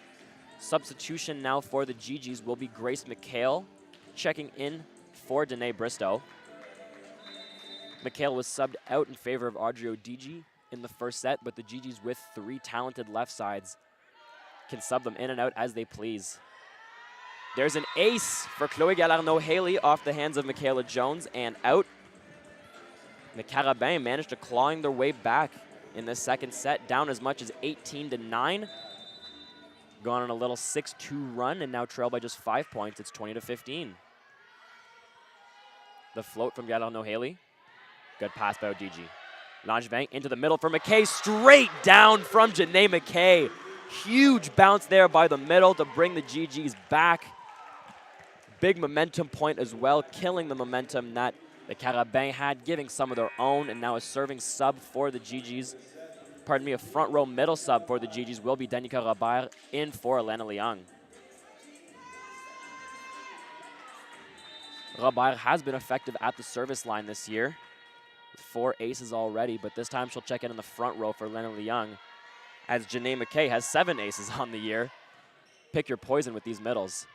Substitution now for the GG's will be Grace McHale, checking in for Danae Bristow. McHale was subbed out in favor of Audrey Odigi in the first set, but the GG's with 3 talented left sides can sub them in and out as they please. There's an ace for Chloé Galarneau-Haley off the hands of Michaela Jones and out. The Carabin managed to clawing their way back in the second set, down as much as 18-9. Gone on a little 6-2 run and now trail by just 5 points. It's 20-15. The float from Galarneau-Haley. Good pass by Odigi. Langevin into the middle for McKay, straight down from Janae McKay. Huge bounce there by the middle to bring the GG's back. Big momentum point as well, killing the momentum that the Carabin had, giving some of their own, and now a serving sub for the GG's. Pardon me, a front row middle sub for the GG's will be Danica Robert in for Elena Leung. Robert has been effective at the service line this year, with 4 aces already, but this time she'll check in the front row for Elena Leung, as Janae McKay has 7 aces on the year. Pick your poison with these middles.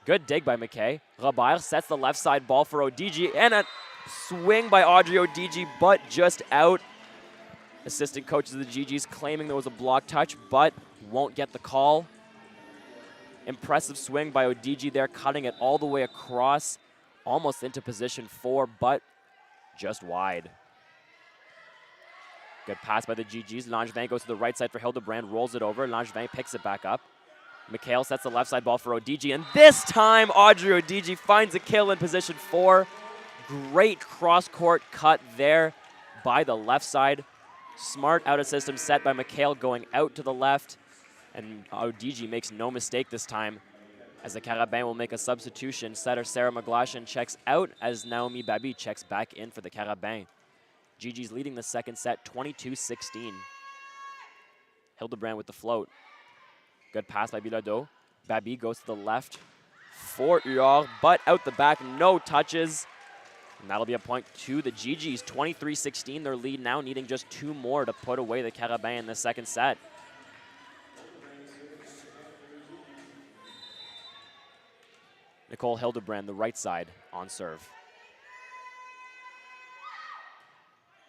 Good dig by McKay. Robert sets the left side ball for Odigi, and a swing by Audrey Odigi, but just out. Assistant coaches of the GG's claiming there was a block touch, but won't get the call. Impressive swing by Odigi there, cutting it all the way across, almost into position 4, but just wide. Good pass by the GG's. Langevin goes to the right side for Hildebrand, rolls it over. Langevin picks it back up. McHale sets the left side ball for Odigi, and this time Audrey Odigi finds a kill in position 4. Great cross-court cut there by the left side. Smart out-of-system set by McHale going out to the left, and Odigi makes no mistake this time, as the Carabin will make a substitution. Setter Sarah McGlashan checks out as Naomi Babi checks back in for the Carabin. GG's leading the second set 22-16. Hildebrand with the float. Good pass by Bilodeau. Babi goes to the left for Huard, but out the back, no touches. And that'll be a point to the GG's. 23-16, their lead now, needing just 2 more to put away the Carabin in the second set. Nicole Hildebrand, the right side, on serve.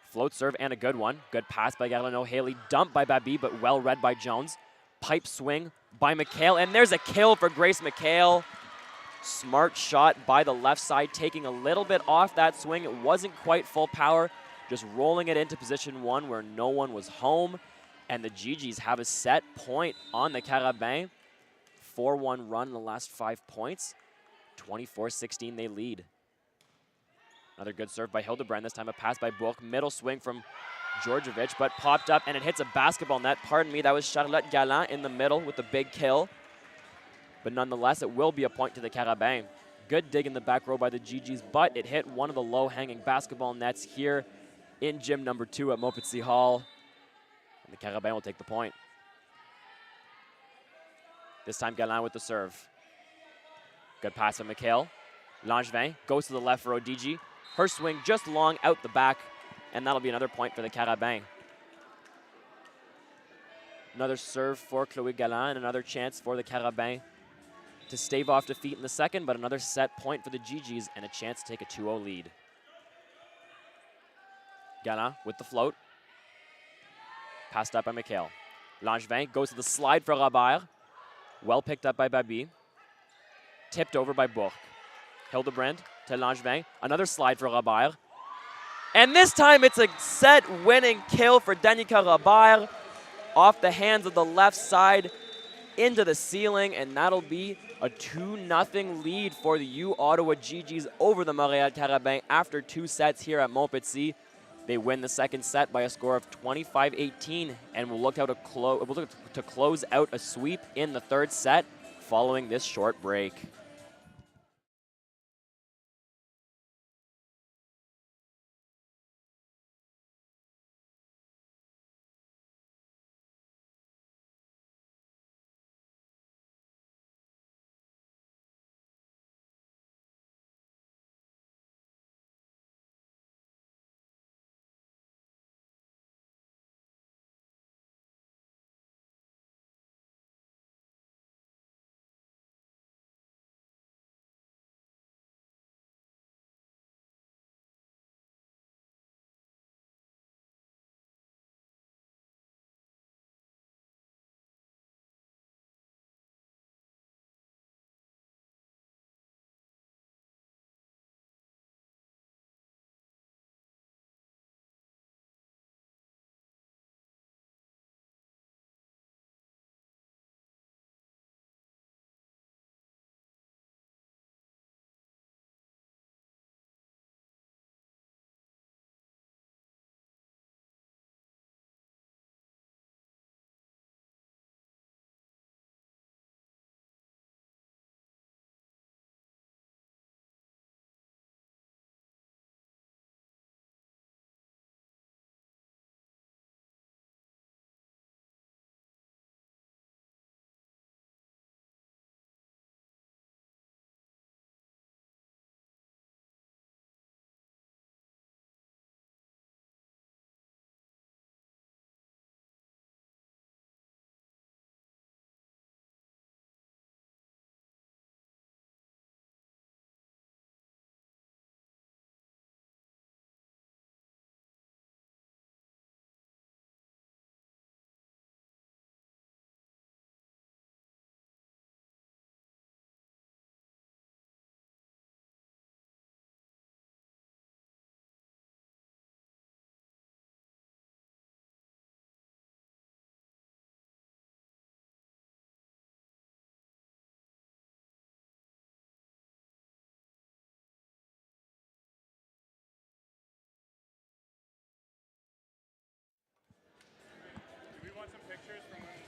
Float serve and a good one. Good pass by Galarneau-Haley. Dumped by Babi, but well read by Jones. Pipe swing by McHale, and there's a kill for Grace McHale. Smart shot by the left side, taking a little bit off that swing. It wasn't quite full power, just rolling it into position 1 where no one was home. And the GG's have a set point on the Carabin. 4-1 run in the last 5 points. 24-16 they lead. Another good serve by Hildebrand, this time a pass by Bourque. Middle swing from Djordjevic, but popped up and it hits a basketball net. Pardon me, that was Charlotte Galland in the middle with the big kill. But nonetheless, it will be a point to the Carabin. Good dig in the back row by the GG's, but it hit one of the low-hanging basketball nets here in gym number 2 at Maupetit Hall. And the Carabin will take the point. This time Galland with the serve. Good pass from McHale. Langevin goes to the left for Odigi. Her swing just long out the back, and that'll be another point for the Carabins. Another serve for Chloé Galland, and another chance for the Carabins to stave off defeat in the second, but another set point for the GGs and a chance to take a 2-0 lead. Galland with the float. Passed up by Mikhail. Langevin goes to the slide for Robert. Well picked up by Babi. Tipped over by Bourque. Hildebrand to Langevin. Another slide for Robert. And this time it's a set-winning kill for Danica Robert off the hands of the left side into the ceiling, and that'll be a 2-0 lead for the U Ottawa GGs over the Montreal Carabins after 2 sets here at Montpetit. They win the second set by a score of 25-18 and will look to close out a sweep in the third set following this short break.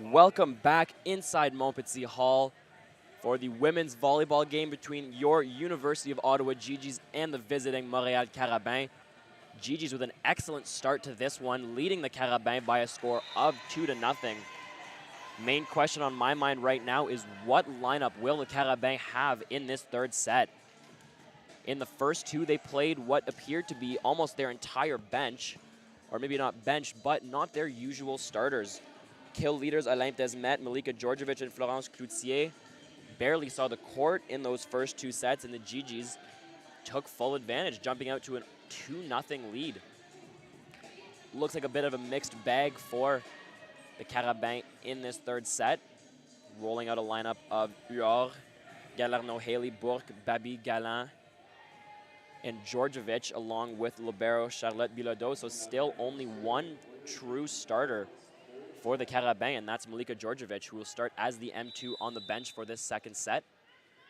Welcome back inside Montpetit Hall for the women's volleyball game between your University of Ottawa GGs and the visiting Montreal Carabins. GGs with an excellent start to this one, leading the Carabins by a score of 2-0. Main question on my mind right now is what lineup will the Carabins have in this third set? In the first two, they played what appeared to be almost their entire bench, or maybe not bench, but not their usual starters. Kill leaders Alain Desmet, Malika Georgievich, and Florence Cloutier barely saw the court in those first 2 sets, and the GGs took full advantage, jumping out to a 2-0 lead. Looks like a bit of a mixed bag for the Carabins in this third set, rolling out a lineup of Huard, Galarno, Haley, Bourque, Babi, Galland, and Georgievich, along with libero Charlotte Bilodeau. So still only one true starter for the Carabins, and that's Malika Georgievich, who will start as the M2 on the bench for this second set.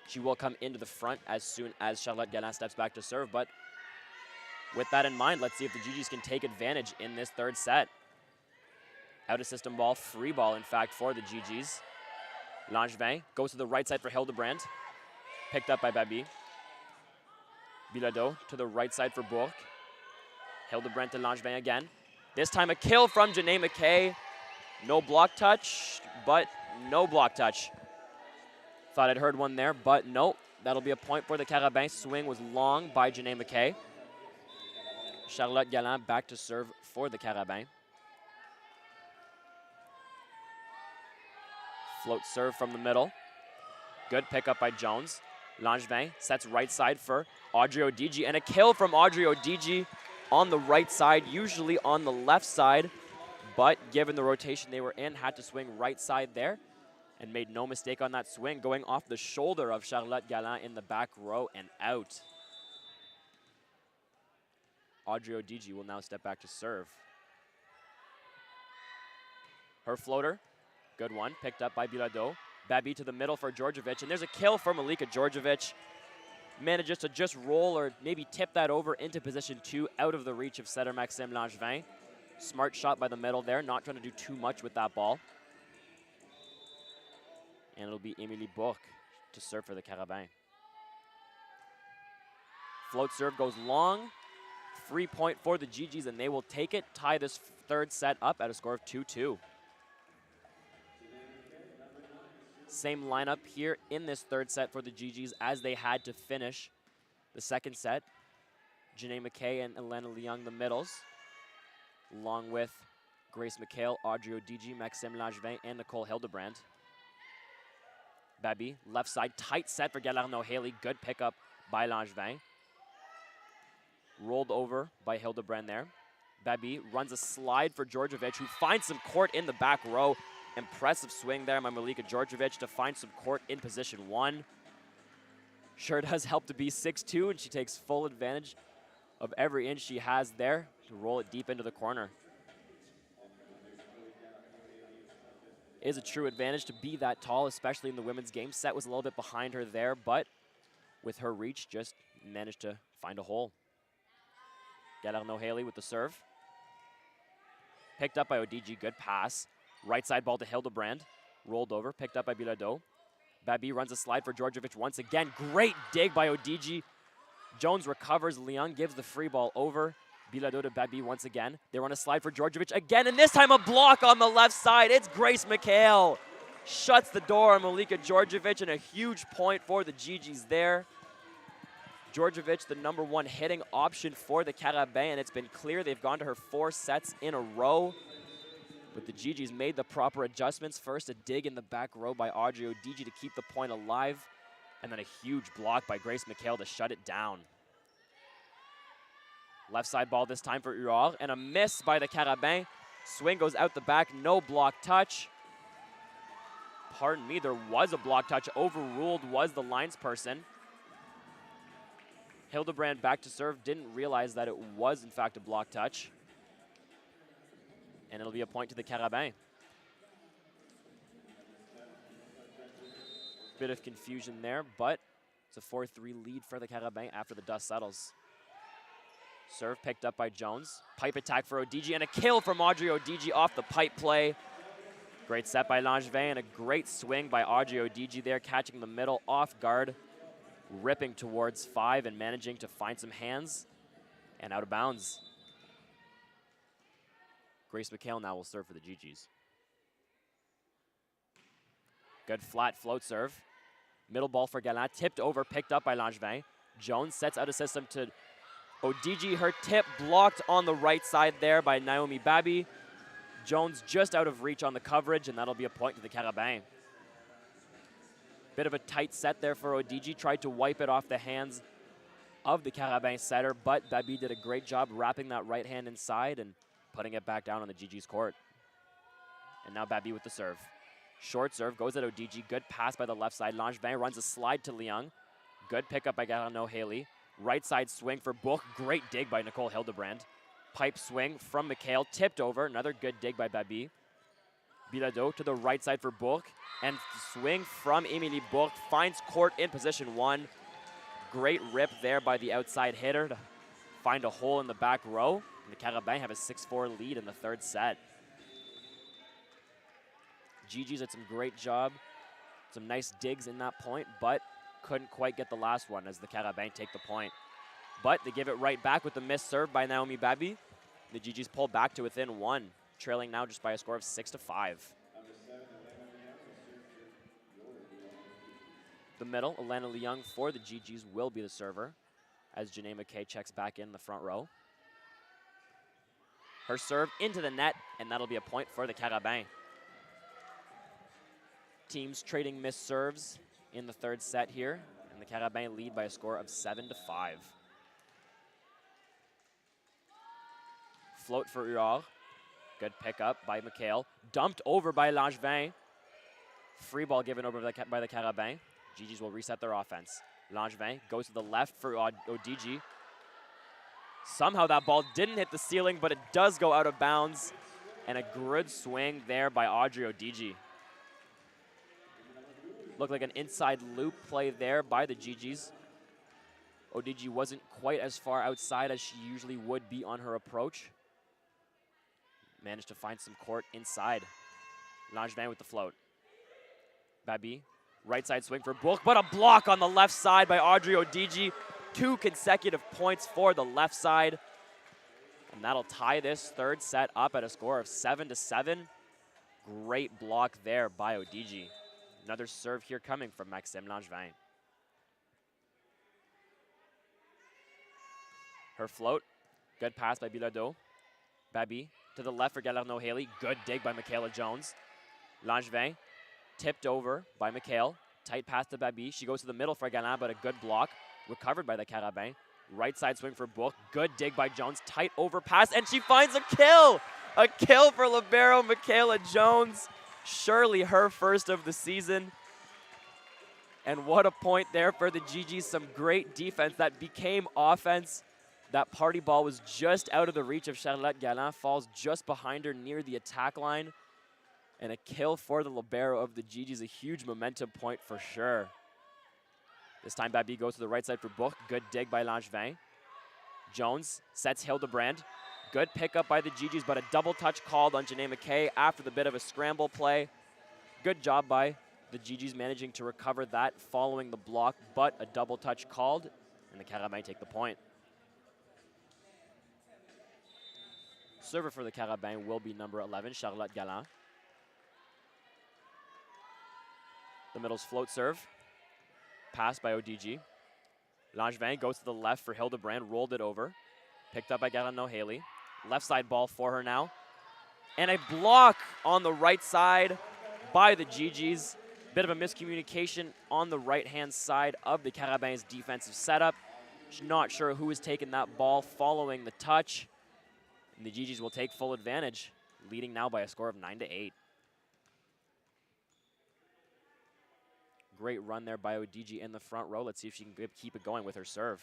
She will come into the front as soon as Charlotte Galland steps back to serve, but with that in mind, let's see if the GGs can take advantage in this third set. Out of system ball, free ball, in fact, for the GGs. Langevin goes to the right side for Hildebrand, picked up by Babi. Bilodeau to the right side for Bourque. Hildebrand to Langevin again. This time a kill from Janae McKay. No block touch, but no block touch. Thought I'd heard one there, but no. That'll be a point for the Carabin. Swing was long by Janae McKay. Charlotte Galland back to serve for the Carabin. Float serve from the middle. Good pickup by Jones. Langevin sets right side for Audrey Odigi, and a kill from Audrey Odigi on the right side, usually on the left side, but given the rotation they were in, had to swing right side there and made no mistake on that swing, going off the shoulder of Charlotte Galland in the back row and out. Audrey Odigi will now step back to serve. Her floater, good one, picked up by Bilodeau. Babi to the middle for Djordjevic, and there's a kill for Malika Djordjevic. Manages to just roll or maybe tip that over into position 2, out of the reach of setter Maxime Langevin. Smart shot by the middle there, not trying to do too much with that ball. And it'll be Émilie Bourque to serve for the Carabin. Float serve goes long. 3-point for the GGs, and they will take it, tie this third set up at a score of 2-2. Same lineup here in this third set for the GGs as they had to finish the second set. Janae McKay and Elena Leung, the middles, along with Grace McHale, Audrey Odigi, Maxime Langevin, and Nicole Hildebrand. Babi, left side, tight set for Galarno Haley. Good pickup by Langevin. Rolled over by Hildebrand there. Babi runs a slide for Djordjevic, who finds some court in the back row. Impressive swing there by Malika Djordjevic to find some court in position 1. Sure does help to be 6'2", and she takes full advantage of every inch she has there to roll it deep into the corner. Is a true advantage to be that tall, especially in the women's game. Set was a little bit behind her there, but with her reach, just managed to find a hole. Galarno Haley with the serve. Picked up by Odigi, good pass. Right side ball to Hildebrand. Rolled over, picked up by Bilodeau. Babi runs a slide for Djordjevic once again. Great dig by Odigi. Jones recovers. Leung gives the free ball over. Bilodeau to Babi once again. They run a slide for Djordjevic again, and this time a block on the left side. It's Grace McHale. Shuts the door on Malika Djordjevic, and a huge point for the GGs there. Djordjevic, the #1 hitting option for the Carabin, and it's been clear they've gone to her 4 sets in a row. But the GGs made the proper adjustments. First, a dig in the back row by Audrey Odigi to keep the point alive. And then a huge block by Grace McHale to shut it down. Left side ball this time for Huard. And a miss by the Carabin. Swing goes out the back. No block touch. Pardon me, there was a block touch. Overruled was the linesperson. Hildebrand back to serve. Didn't realize that it was, in fact, a block touch. And it'll be a point to the Carabin. Bit of confusion there, but it's a 4-3 lead for the Carabin after the dust settles. Serve picked up by Jones. Pipe attack for Odigi, and a kill from Audrey Odigi off the pipe play. Great set by Langevin, and a great swing by Audrey Odigi there, catching the middle off guard, ripping towards 5 and managing to find some hands and out of bounds. Grace McHale now will serve for the GGs. Good flat float serve. Middle ball for Galland, tipped over, picked up by Langevin. Jones sets out a system to Odigi. Her tip blocked on the right side there by Naomi Babi. Jones just out of reach on the coverage, and that'll be a point to the Carabin. Bit of a tight set there for Odigi. Tried to wipe it off the hands of the Carabin setter, but Babi did a great job wrapping that right hand inside and putting it back down on the GG's court. And now Babi with the serve. Short serve goes at Odigi. Good pass by the left side. Langevin runs a slide to Leung. Good pickup by Galarno Haley. Right side swing for Bourque. Great dig by Nicole Hildebrand. Pipe swing from McHale. Tipped over. Another good dig by Babi. Bilodeau to the right side for Bourque. And swing from Émilie Bourque. Finds court in position 1. Great rip there by the outside hitter to find a hole in the back row. And the Carabin have a 6-4 lead in the third set. GG's did some great job. Some nice digs in that point, but couldn't quite get the last one as the Carabin take the point. But they give it right back with the missed serve by Naomi Babi. The GG's pull back to within 1, trailing now just by a score of 6-5. the middle. Alana Leung for the GGs will be the server as Janae McKay checks back in the front row. Her serve into the net, and that'll be a point for the Carabins. Teams trading missed serves in the third set here, and the Carabins lead by a score of 7-5. Float for Huard. Good pickup by McHale. Dumped over by Langevin. Free ball given over by the Carabins. GGs will reset their offense. Langevin goes to the left for Odigi. Somehow that ball didn't hit the ceiling, but it does go out of bounds. And a good swing there by Audrey Odigi. Looked like an inside loop play there by the GGs. Odigi wasn't quite as far outside as she usually would be on her approach. Managed to find some court inside. Langevin with the float. Babi, right side swing for Bourque, but a block on the left side by Audrey Odigi. 2 consecutive points for the left side. And that'll tie this third set up at a score of 7-7. Great block there by Odigi. Another serve here coming from Maxime Langevin. Her float, good pass by Bilodeau. Babi to the left for Galarno-Haley. Good dig by Michaela Jones. Langevin tipped over by McHale. Tight pass to Babi. She goes to the middle for Galland, but a good block. Recovered by the Carabins. Right side swing for Bourque. Good dig by Jones. Tight over pass, and she finds a kill! A kill for libero Michaela Jones. Surely her first of the season. And what a point there for the GGs. Some great defense that became offense. That party ball was just out of the reach of Charlotte Galland. Falls just behind her near the attack line. And a kill for the libero of the GGs. A huge momentum point for sure. This time Babi goes to the right side for Bourque. Good dig by Langevin. Jones sets Hildebrand. Good pickup by the GGs, but a double touch called on Janae McKay after the bit of a scramble play. Good job by the GGs managing to recover that following the block, but a double touch called, and the Carabins take the point. Server for the Carabins will be number 11, Charlotte Galland. The middle's float serve. Pass by Odigi. Langevin goes to the left for Hildebrand, rolled it over. Picked up by Galarno-Haley. Left side ball for her now. And a block on the right side by the GGs. Bit of a miscommunication on the right-hand side of the Carabins' defensive setup. Not sure who was taking that ball following the touch. And the GGs will take full advantage, leading now by a score of 9-8. Great run there by Odigi in the front row. Let's see if she can keep it going with her serve.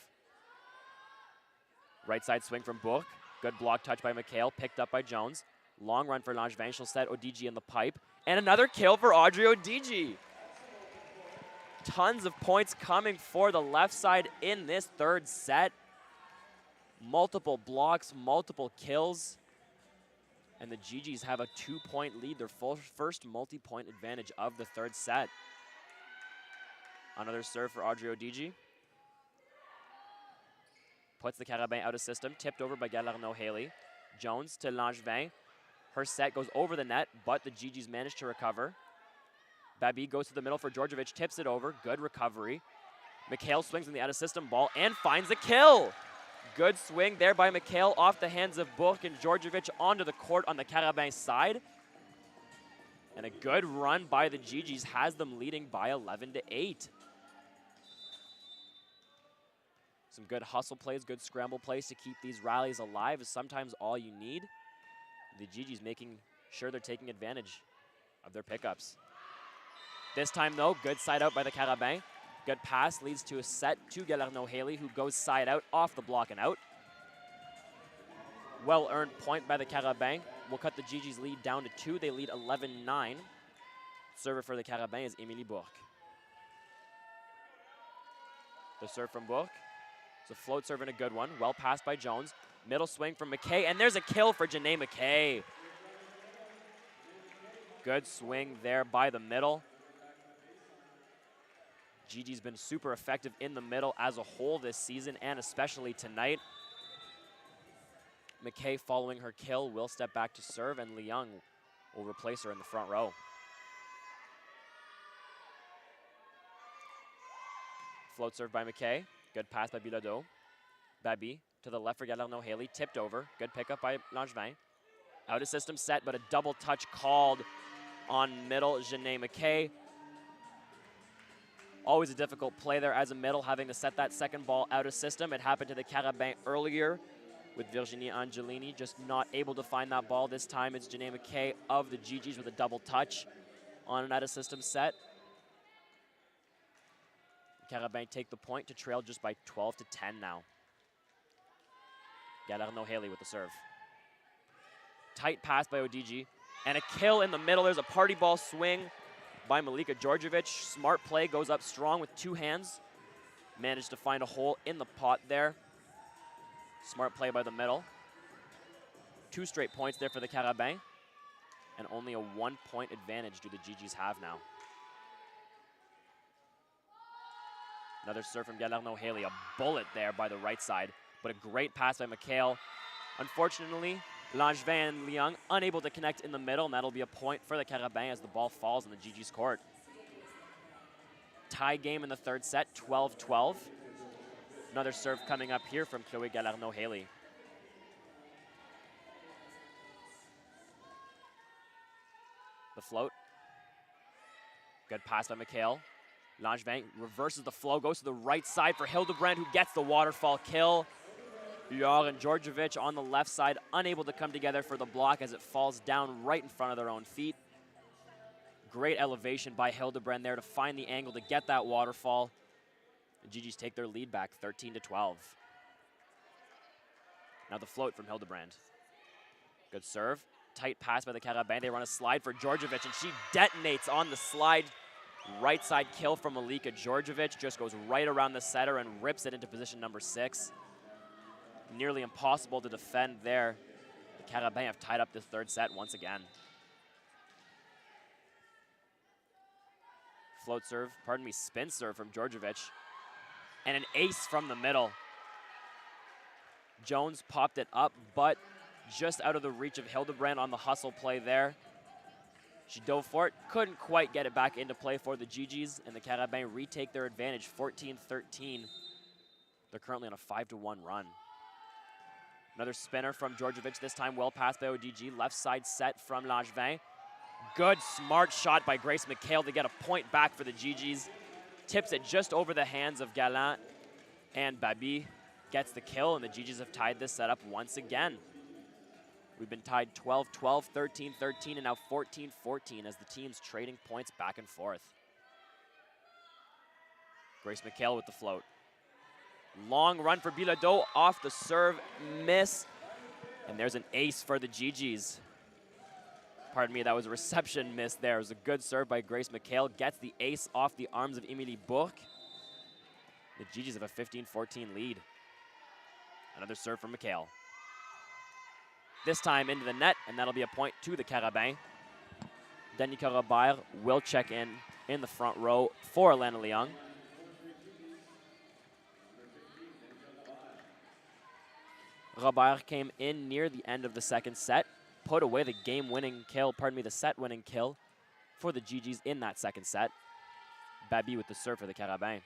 Right side swing from Bourque. Good block touch by McHale, picked up by Jones. Long run for Langevin. She'll set Odigi in the pipe. And another kill for Audrey Odigi. Tons of points coming for the left side in this third set. Multiple blocks, multiple kills. And the GGs have a 2-point lead, their first multi-point advantage of the third set. Another serve for Audrey Odigi. Puts the Carabins out of system, tipped over by Galarno-Haley. Jones to Langevin. Her set goes over the net, but the GGs manage to recover. Babi goes to the middle for Djordjevic, tips it over. Good recovery. McHale swings in the out-of-system ball and finds a kill. Good swing there by McHale off the hands of Bourque and Djordjevic onto the court on the Carabins side. And a good run by the GGs has them leading by 11-8. Some good hustle plays, good scramble plays to keep these rallies alive is sometimes all you need. The GGs making sure they're taking advantage of their pickups. This time though, good side out by the Carabins. Good pass leads to a set to Galarno-Haley, who goes side out off the block and out. Well-earned point by the Carabins. Will cut the GGs lead down to 2. They lead 11-9. Server for the Carabins is Emilie Bourque. The serve from Bourque. It's a float serve and a good one. Well passed by Jones. Middle swing from McKay, and there's a kill for Janae McKay. Good swing there by the middle. GG's been super effective in the middle as a whole this season, and especially tonight. McKay, following her kill, will step back to serve, and Leung will replace her in the front row. Float serve by McKay. Good pass by Bilodeau. Babi to the left for Galarneau-Haley. Tipped over. Good pickup by Langevin. Out of system set, but a double touch called on middle. Janae McKay. Always a difficult play there as a middle, having to set that second ball out of system. It happened to the Carabin earlier with Virginie Angelini, just not able to find that ball. This time it's Janae McKay of the GGs with a double touch on an out of system set. Carabin take the point to trail just by 12 to 10 now. Galarneau-Haley with the serve. Tight pass by Odigi, and a kill in the middle. There's a party ball swing by Malika Djordjevic. Smart play, goes up strong with two hands. Managed to find a hole in the pot there. Smart play by the middle. 2 straight points there for the Carabin. And only a 1-point advantage do the GGs have now. Another serve from Galarneau-Haley. A bullet there by the right side. But a great pass by McHale. Unfortunately, Langevin and Liang unable to connect in the middle, and that'll be a point for the Carabin as the ball falls in the GG's court. Tie game in the third set, 12-12. Another serve coming up here from Chloé Galarneau-Haley. The float. Good pass by McHale. Langevin reverses the flow, goes to the right side for Hildebrand, who gets the waterfall kill. Huard and Djordjevic on the left side, unable to come together for the block as it falls down right in front of their own feet. Great elevation by Hildebrand there to find the angle to get that waterfall. The GGs take their lead back, 13-12. Now the float from Hildebrand. Good serve. Tight pass by the Carabin. They run a slide for Djordjevic, and she detonates on the slide. Right side kill from Malika Djordjevic. Just goes right around the setter and rips it into position number 6. Nearly impossible to defend there. The Carabin have tied up this third set once again. Float serve, spin serve from Djordjevic. And an ace from the middle. Jones popped it up, but just out of the reach of Hildebrand on the hustle play there. She dove for it, couldn't quite get it back into play for the GGs, and the Carabin retake their advantage, 14-13. They're currently on a 5-1 run. Another spinner from Djordjevic, this time well passed by ODG. Left side set from Langevin. Good, smart shot by Grace McHale to get a point back for the GGs. Tips it just over the hands of Gallant, and Babi gets the kill, and the GGs have tied this setup once again. We've been tied 12-12, 13-13, and now 14-14 as the teams trading points back and forth. Grace McHale with the float. Long run for Bilodeau, off the serve, miss. And there's an ace for the GGs. Pardon me, that was a reception miss there. It was a good serve by Grace McHale. Gets the ace off the arms of Emilie Bourque. The GGs have a 15-14 lead. Another serve from McHale. This time into the net, and that'll be a point to the Carabin. Danica Robert will check in the front row for Alana Leung. Robert came in near the end of the second set, put away the game-winning kill, the set-winning kill for the GGs in that second set. Babi with the serve for the Carabin.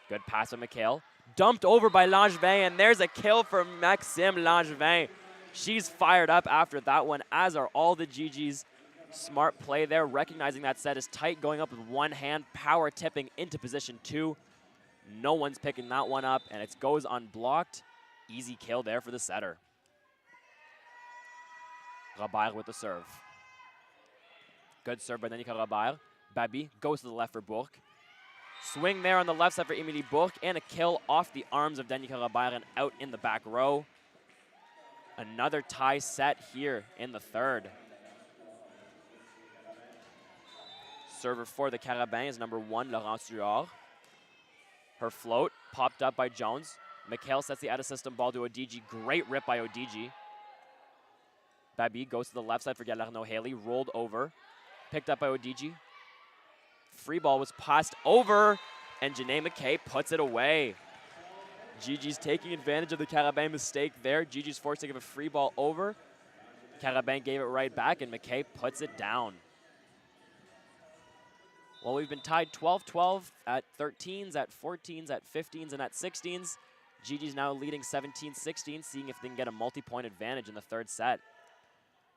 Good pass by McHale. Dumped over by Langevin, and there's a kill for Maxime Langevin. She's fired up after that one, as are all the GGs. Smart play there, recognizing that set is tight, going up with one hand, power tipping into position 2. No one's picking that one up, and it goes unblocked. Easy kill there for the setter. Robert with the serve. Good serve by Danica Robert. Babi goes to the left for Bourque. Swing there on the left side for Emilie Bourque, and a kill off the arms of Danica Robert and out in the back row. Another tie set here in the third. Server for the Carabin is number 1, Laurence Huard. Her float popped up by Jones. McHale sets the out-of-system ball to Odigi. Great rip by Odigi. Babi goes to the left side for Galarneau-Haley. Rolled over. Picked up by Odigi. Free ball was passed over, and Janae McKay puts it away. Gigi's taking advantage of the Carabin mistake there. Gigi's forced to give a free ball over. Carabin gave it right back, and McKay puts it down. Well, we've been tied 12-12 at 13s, at 14s, at 15s, and at 16s. Gigi's now leading 17-16, seeing if they can get a multi-point advantage in the third set.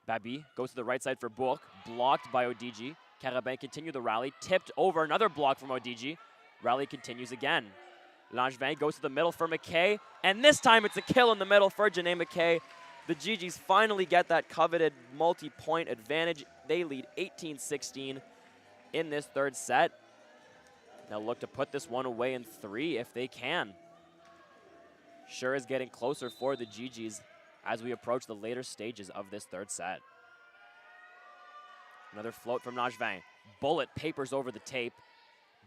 Babi goes to the right side for Bourque, blocked by Odigi. Carabin continue the rally, tipped over, another block from Odigi. Rally continues again. Langevin goes to the middle for McKay, and this time it's a kill in the middle for Janae McKay. The Gigis finally get that coveted multi-point advantage. They lead 18-16 in this third set. They'll look to put this one away in 3 if they can. Sure is getting closer for the Gigis as we approach the later stages of this third set. Another float from Langevin. Bullet papers over the tape.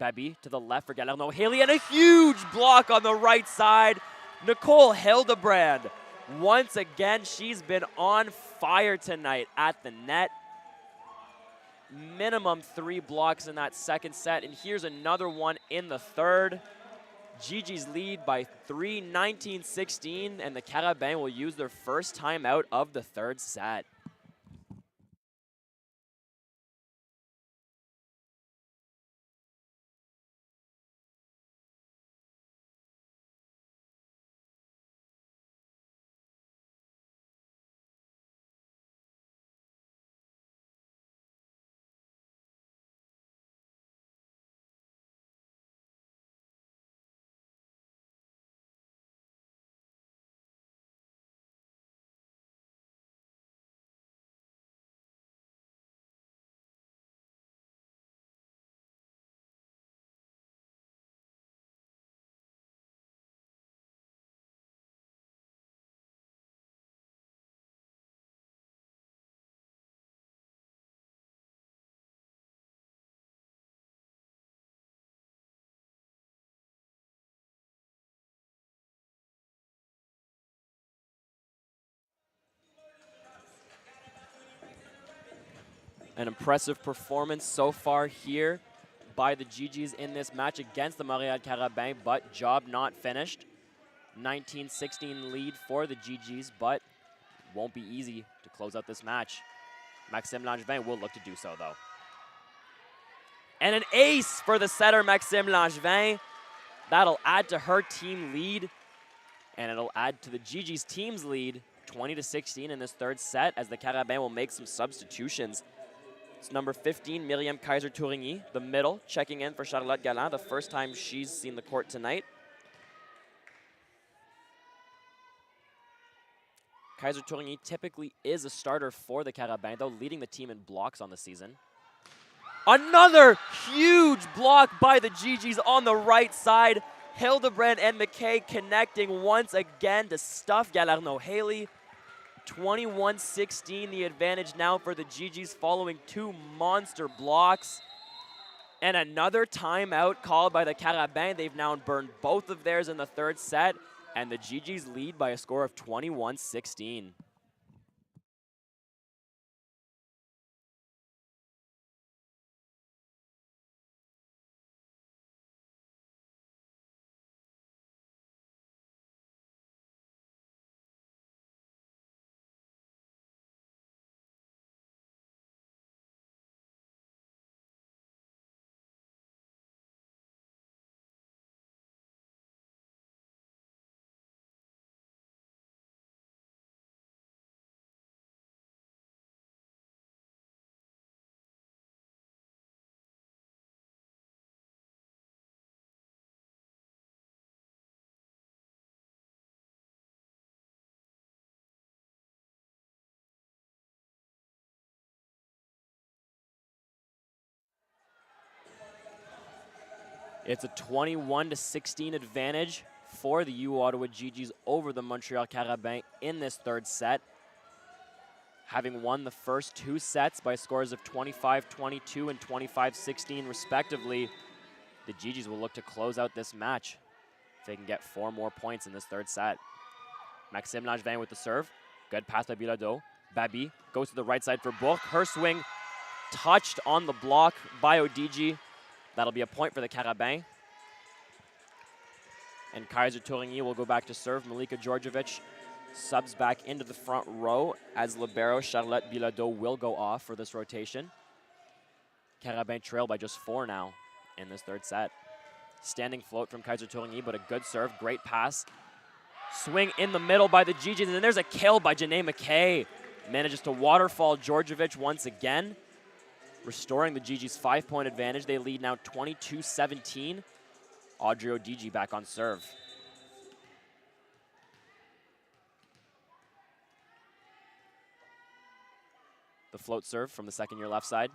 Babi to the left for Galerno Haley, and a huge block on the right side. Nicole Hildebrand. Once again, she's been on fire tonight at the net. Minimum 3 blocks in that second set, and here's another one in the third. Gigi's lead by 3, 19-16, and the Carabin will use their first timeout of the third set. An impressive performance so far here by the Gigis in this match against the Montreal Carabin, but job not finished. 19-16 lead for the Gigis, but won't be easy to close out this match. Maxime Langevin will look to do so, though. And an ace for the setter, Maxime Langevin. That'll add to her team lead, and it'll add to the Gigis team's lead, 20-16 in this third set, as the Carabin will make some substitutions. It's number 15, Myriam Kaiser-Tourigny, the middle, checking in for Charlotte Galland, the first time she's seen the court tonight. Kaiser-Tourigny typically is a starter for the Carabin, though, leading the team in blocks on the season. Another huge block by the Gigis on the right side. Hildebrand and McKay connecting once again to stuff Galerno Haley. 21-16, the advantage now for the Gigis following 2 monster blocks. And another timeout called by the Carabin. They've now burned both of theirs in the third set, and the Gigis lead by a score of 21-16. It's a 21-16 advantage for the U Ottawa Gigis over the Montreal Carabin in this third set. Having won the first 2 sets by scores of 25-22 and 25-16 respectively, the Gigis will look to close out this match if they can get 4 more points in this third set. Maxime Langevin with the serve. Good pass by Bilodeau. Babi goes to the right side for Bourque. Her swing touched on the block by Odigi. That'll be a point for the Carabin. And Kaiser-Tourigny will go back to serve. Malika Djordjevic subs back into the front row as libero Charlotte Bilodeau will go off for this rotation. Carabin trail by just 4 now in this third set. Standing float from Kaiser Tourigny, but a good serve, great pass. Swing in the middle by the GGs, and then there's a kill by Janae McKay. Manages to waterfall Djordjevic once again, restoring the GG's 5-point advantage. They lead now 22-17. Audrey Odigi back on serve. The float serve from the second-year left side.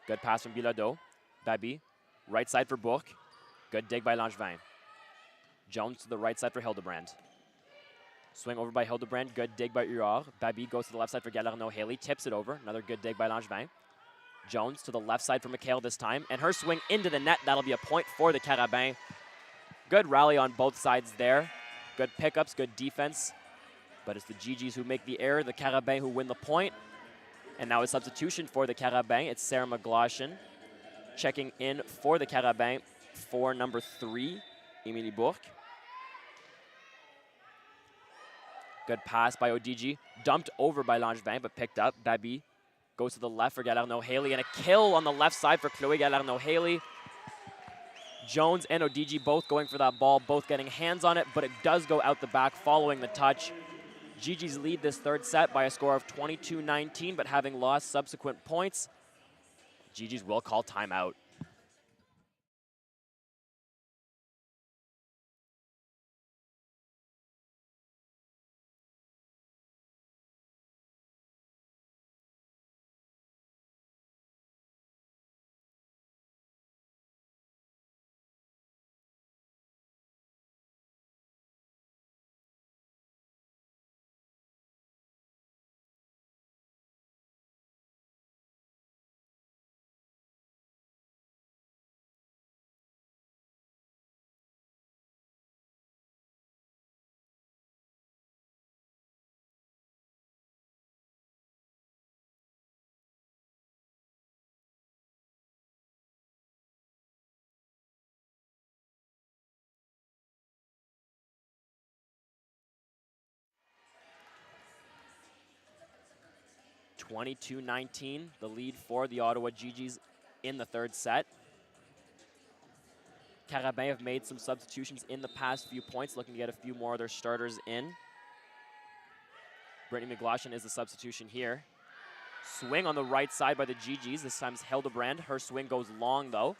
Good pass from Bilodeau. Babi, right side for Bourque. Good dig by Langevin. Jones to the right side for Hildebrand. Swing over by Hildebrand. Good dig by Huard. Babi goes to the left side for Galarno. Haley tips it over. Another good dig by Langevin. Jones to the left side for McHale this time. And her swing into the net. That'll be a point for the Carabin. Good rally on both sides there. Good pickups, good defense. But it's the GGs who make the error, the Carabin who win the point. And now a substitution for the Carabin. It's Sarah McGlashan checking in for the Carabin for number 3, Emilie Bourque. Good pass by Odigi. Dumped over by Langevin, but picked up. Babi goes to the left for Galarno-Haley, and a kill on the left side for Chloe Galarno-Haley. Jones and Odigi both going for that ball, both getting hands on it, but it does go out the back following the touch. GG's lead this third set by a score of 22-19, but having lost subsequent points, GG's will call timeout. (22-19), the lead for the Ottawa GGs in the third set. Carabin have made some substitutions in the past few points, looking to get a few more of their starters in. Brittany McGlashan is the substitution here. Swing on the right side by the GGs. This time's Hildebrand. Her swing goes long, though.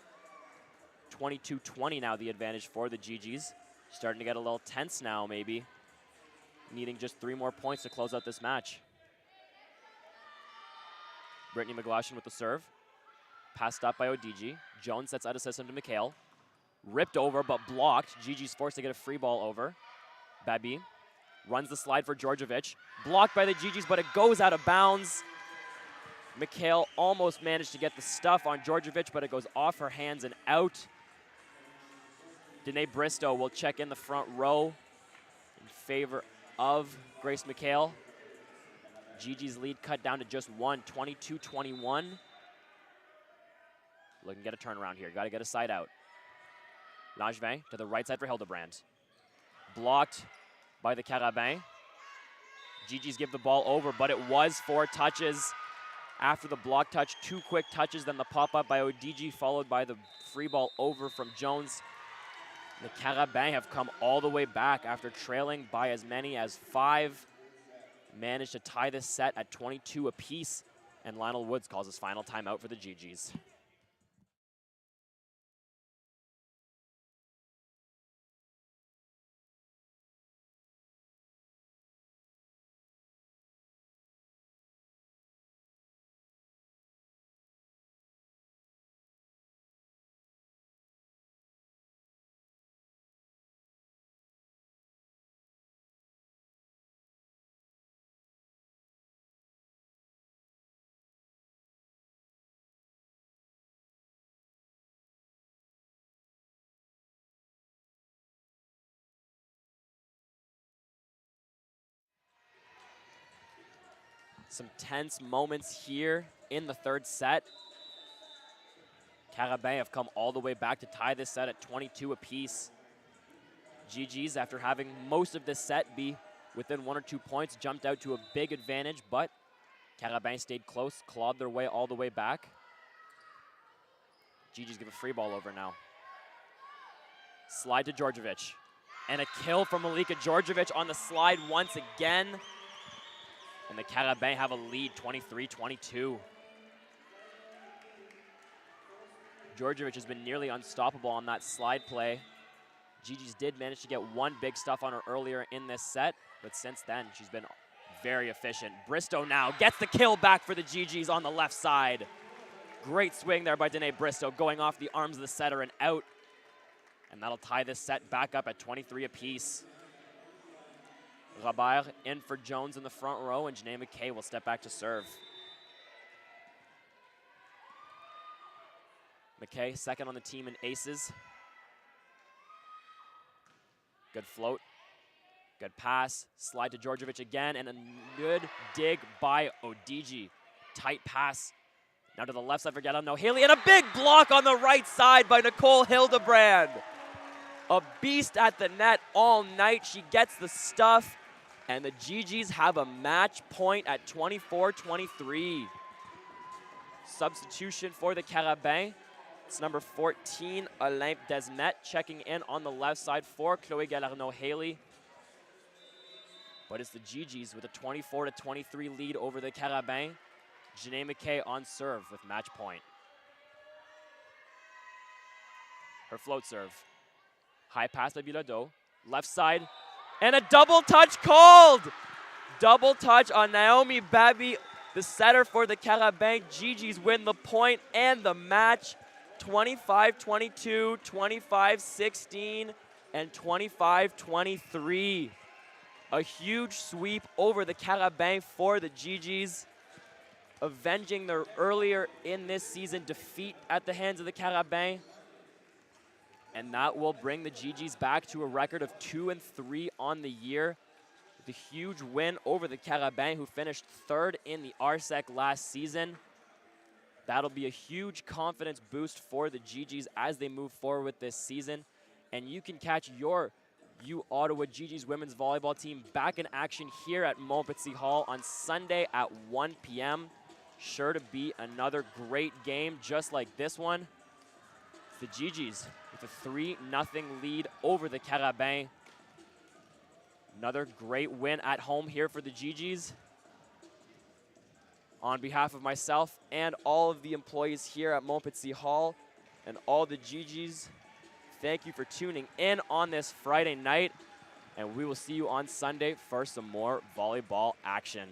22-20 now the advantage for the GGs. Starting to get a little tense now, maybe. Needing just 3 more points to close out this match. Brittany McGlashan with the serve. Passed up by Odigi. Jones sets out a system to McHale. Ripped over, but blocked. Gigi's forced to get a free ball over. Babi runs the slide for Djordjevic. Blocked by the GGs, but it goes out of bounds. McHale almost managed to get the stuff on Djordjevic, but it goes off her hands and out. Danae Bristow will check in the front row in favor of Grace McHale. Gigi's lead cut down to just 1, 22-21. Looking to get a turnaround here. Got to get a side out. Langevin to the right side for Hildebrand. Blocked by the Carabin. Gigi's give the ball over, but it was 4 touches. After the block touch, 2 quick touches, then the pop-up by Odigi, followed by the free ball over from Jones. The Carabin have come all the way back after trailing by as many as 5. Managed to tie this set at 22 apiece, and Lionel Woods calls his final timeout for the GGs. Some tense moments here in the third set. Carabin have come all the way back to tie this set at 22 apiece. GG's, after having most of this set be within 1 or 2 points, jumped out to a big advantage, but Carabin stayed close, clawed their way all the way back. GG's give a free ball over now. Slide to Djordjevic. And a kill from Malika Djordjevic on the slide once again. And the Carabins have a lead, 23-22. Djordjevic has been nearly unstoppable on that slide play. GG's did manage to get one big stuff on her earlier in this set, but since then, she's been very efficient. Bristow now gets the kill back for the GG's on the left side. Great swing there by Danae Bristow, going off the arms of the setter and out. And that'll tie this set back up at 23 apiece. Robert in for Jones in the front row, and Janae McKay will step back to serve. McKay, second on the team in aces. Good float, good pass, slide to Djordjevic again, and a good dig by Odigi. Tight pass, now to the left side for Galano Haley, and a big block on the right side by Nicole Hildebrand. A beast at the net all night. She gets the stuff, and the GG's have a match point at 24-23. Substitution for the Carabins. It's number 14, Olympe Desmet, checking in on the left side for Chloé Galarneau-Haley. But it's the GG's with a 24-23 lead over the Carabins. Janae McKay on serve with match point. Her float serve. High pass by Bilodeau. Left side. And a double touch called! Double touch on Naomi Babi, the setter for the Carabins. GG's win the point and the match. 25-22, 25-16, and 25-23. A huge sweep over the Carabins for the GG's, avenging their earlier in this season defeat at the hands of the Carabins. And that will bring the GG's back to a record of 2-3 on the year. The huge win over the Carabins, who finished third in the RSEC last season. That'll be a huge confidence boost for the GG's as they move forward with this season. And you can catch your Ottawa GG's women's volleyball team back in action here at Montpetit Hall on Sunday at 1 p.m. Sure to be another great game just like this one. The GG's with a 3-0 lead over the Carabins. Another great win at home here for the GG's. On behalf of myself and all of the employees here at Montpetit Hall and all the GG's, thank you for tuning in on this Friday night, and we will see you on Sunday for some more volleyball action.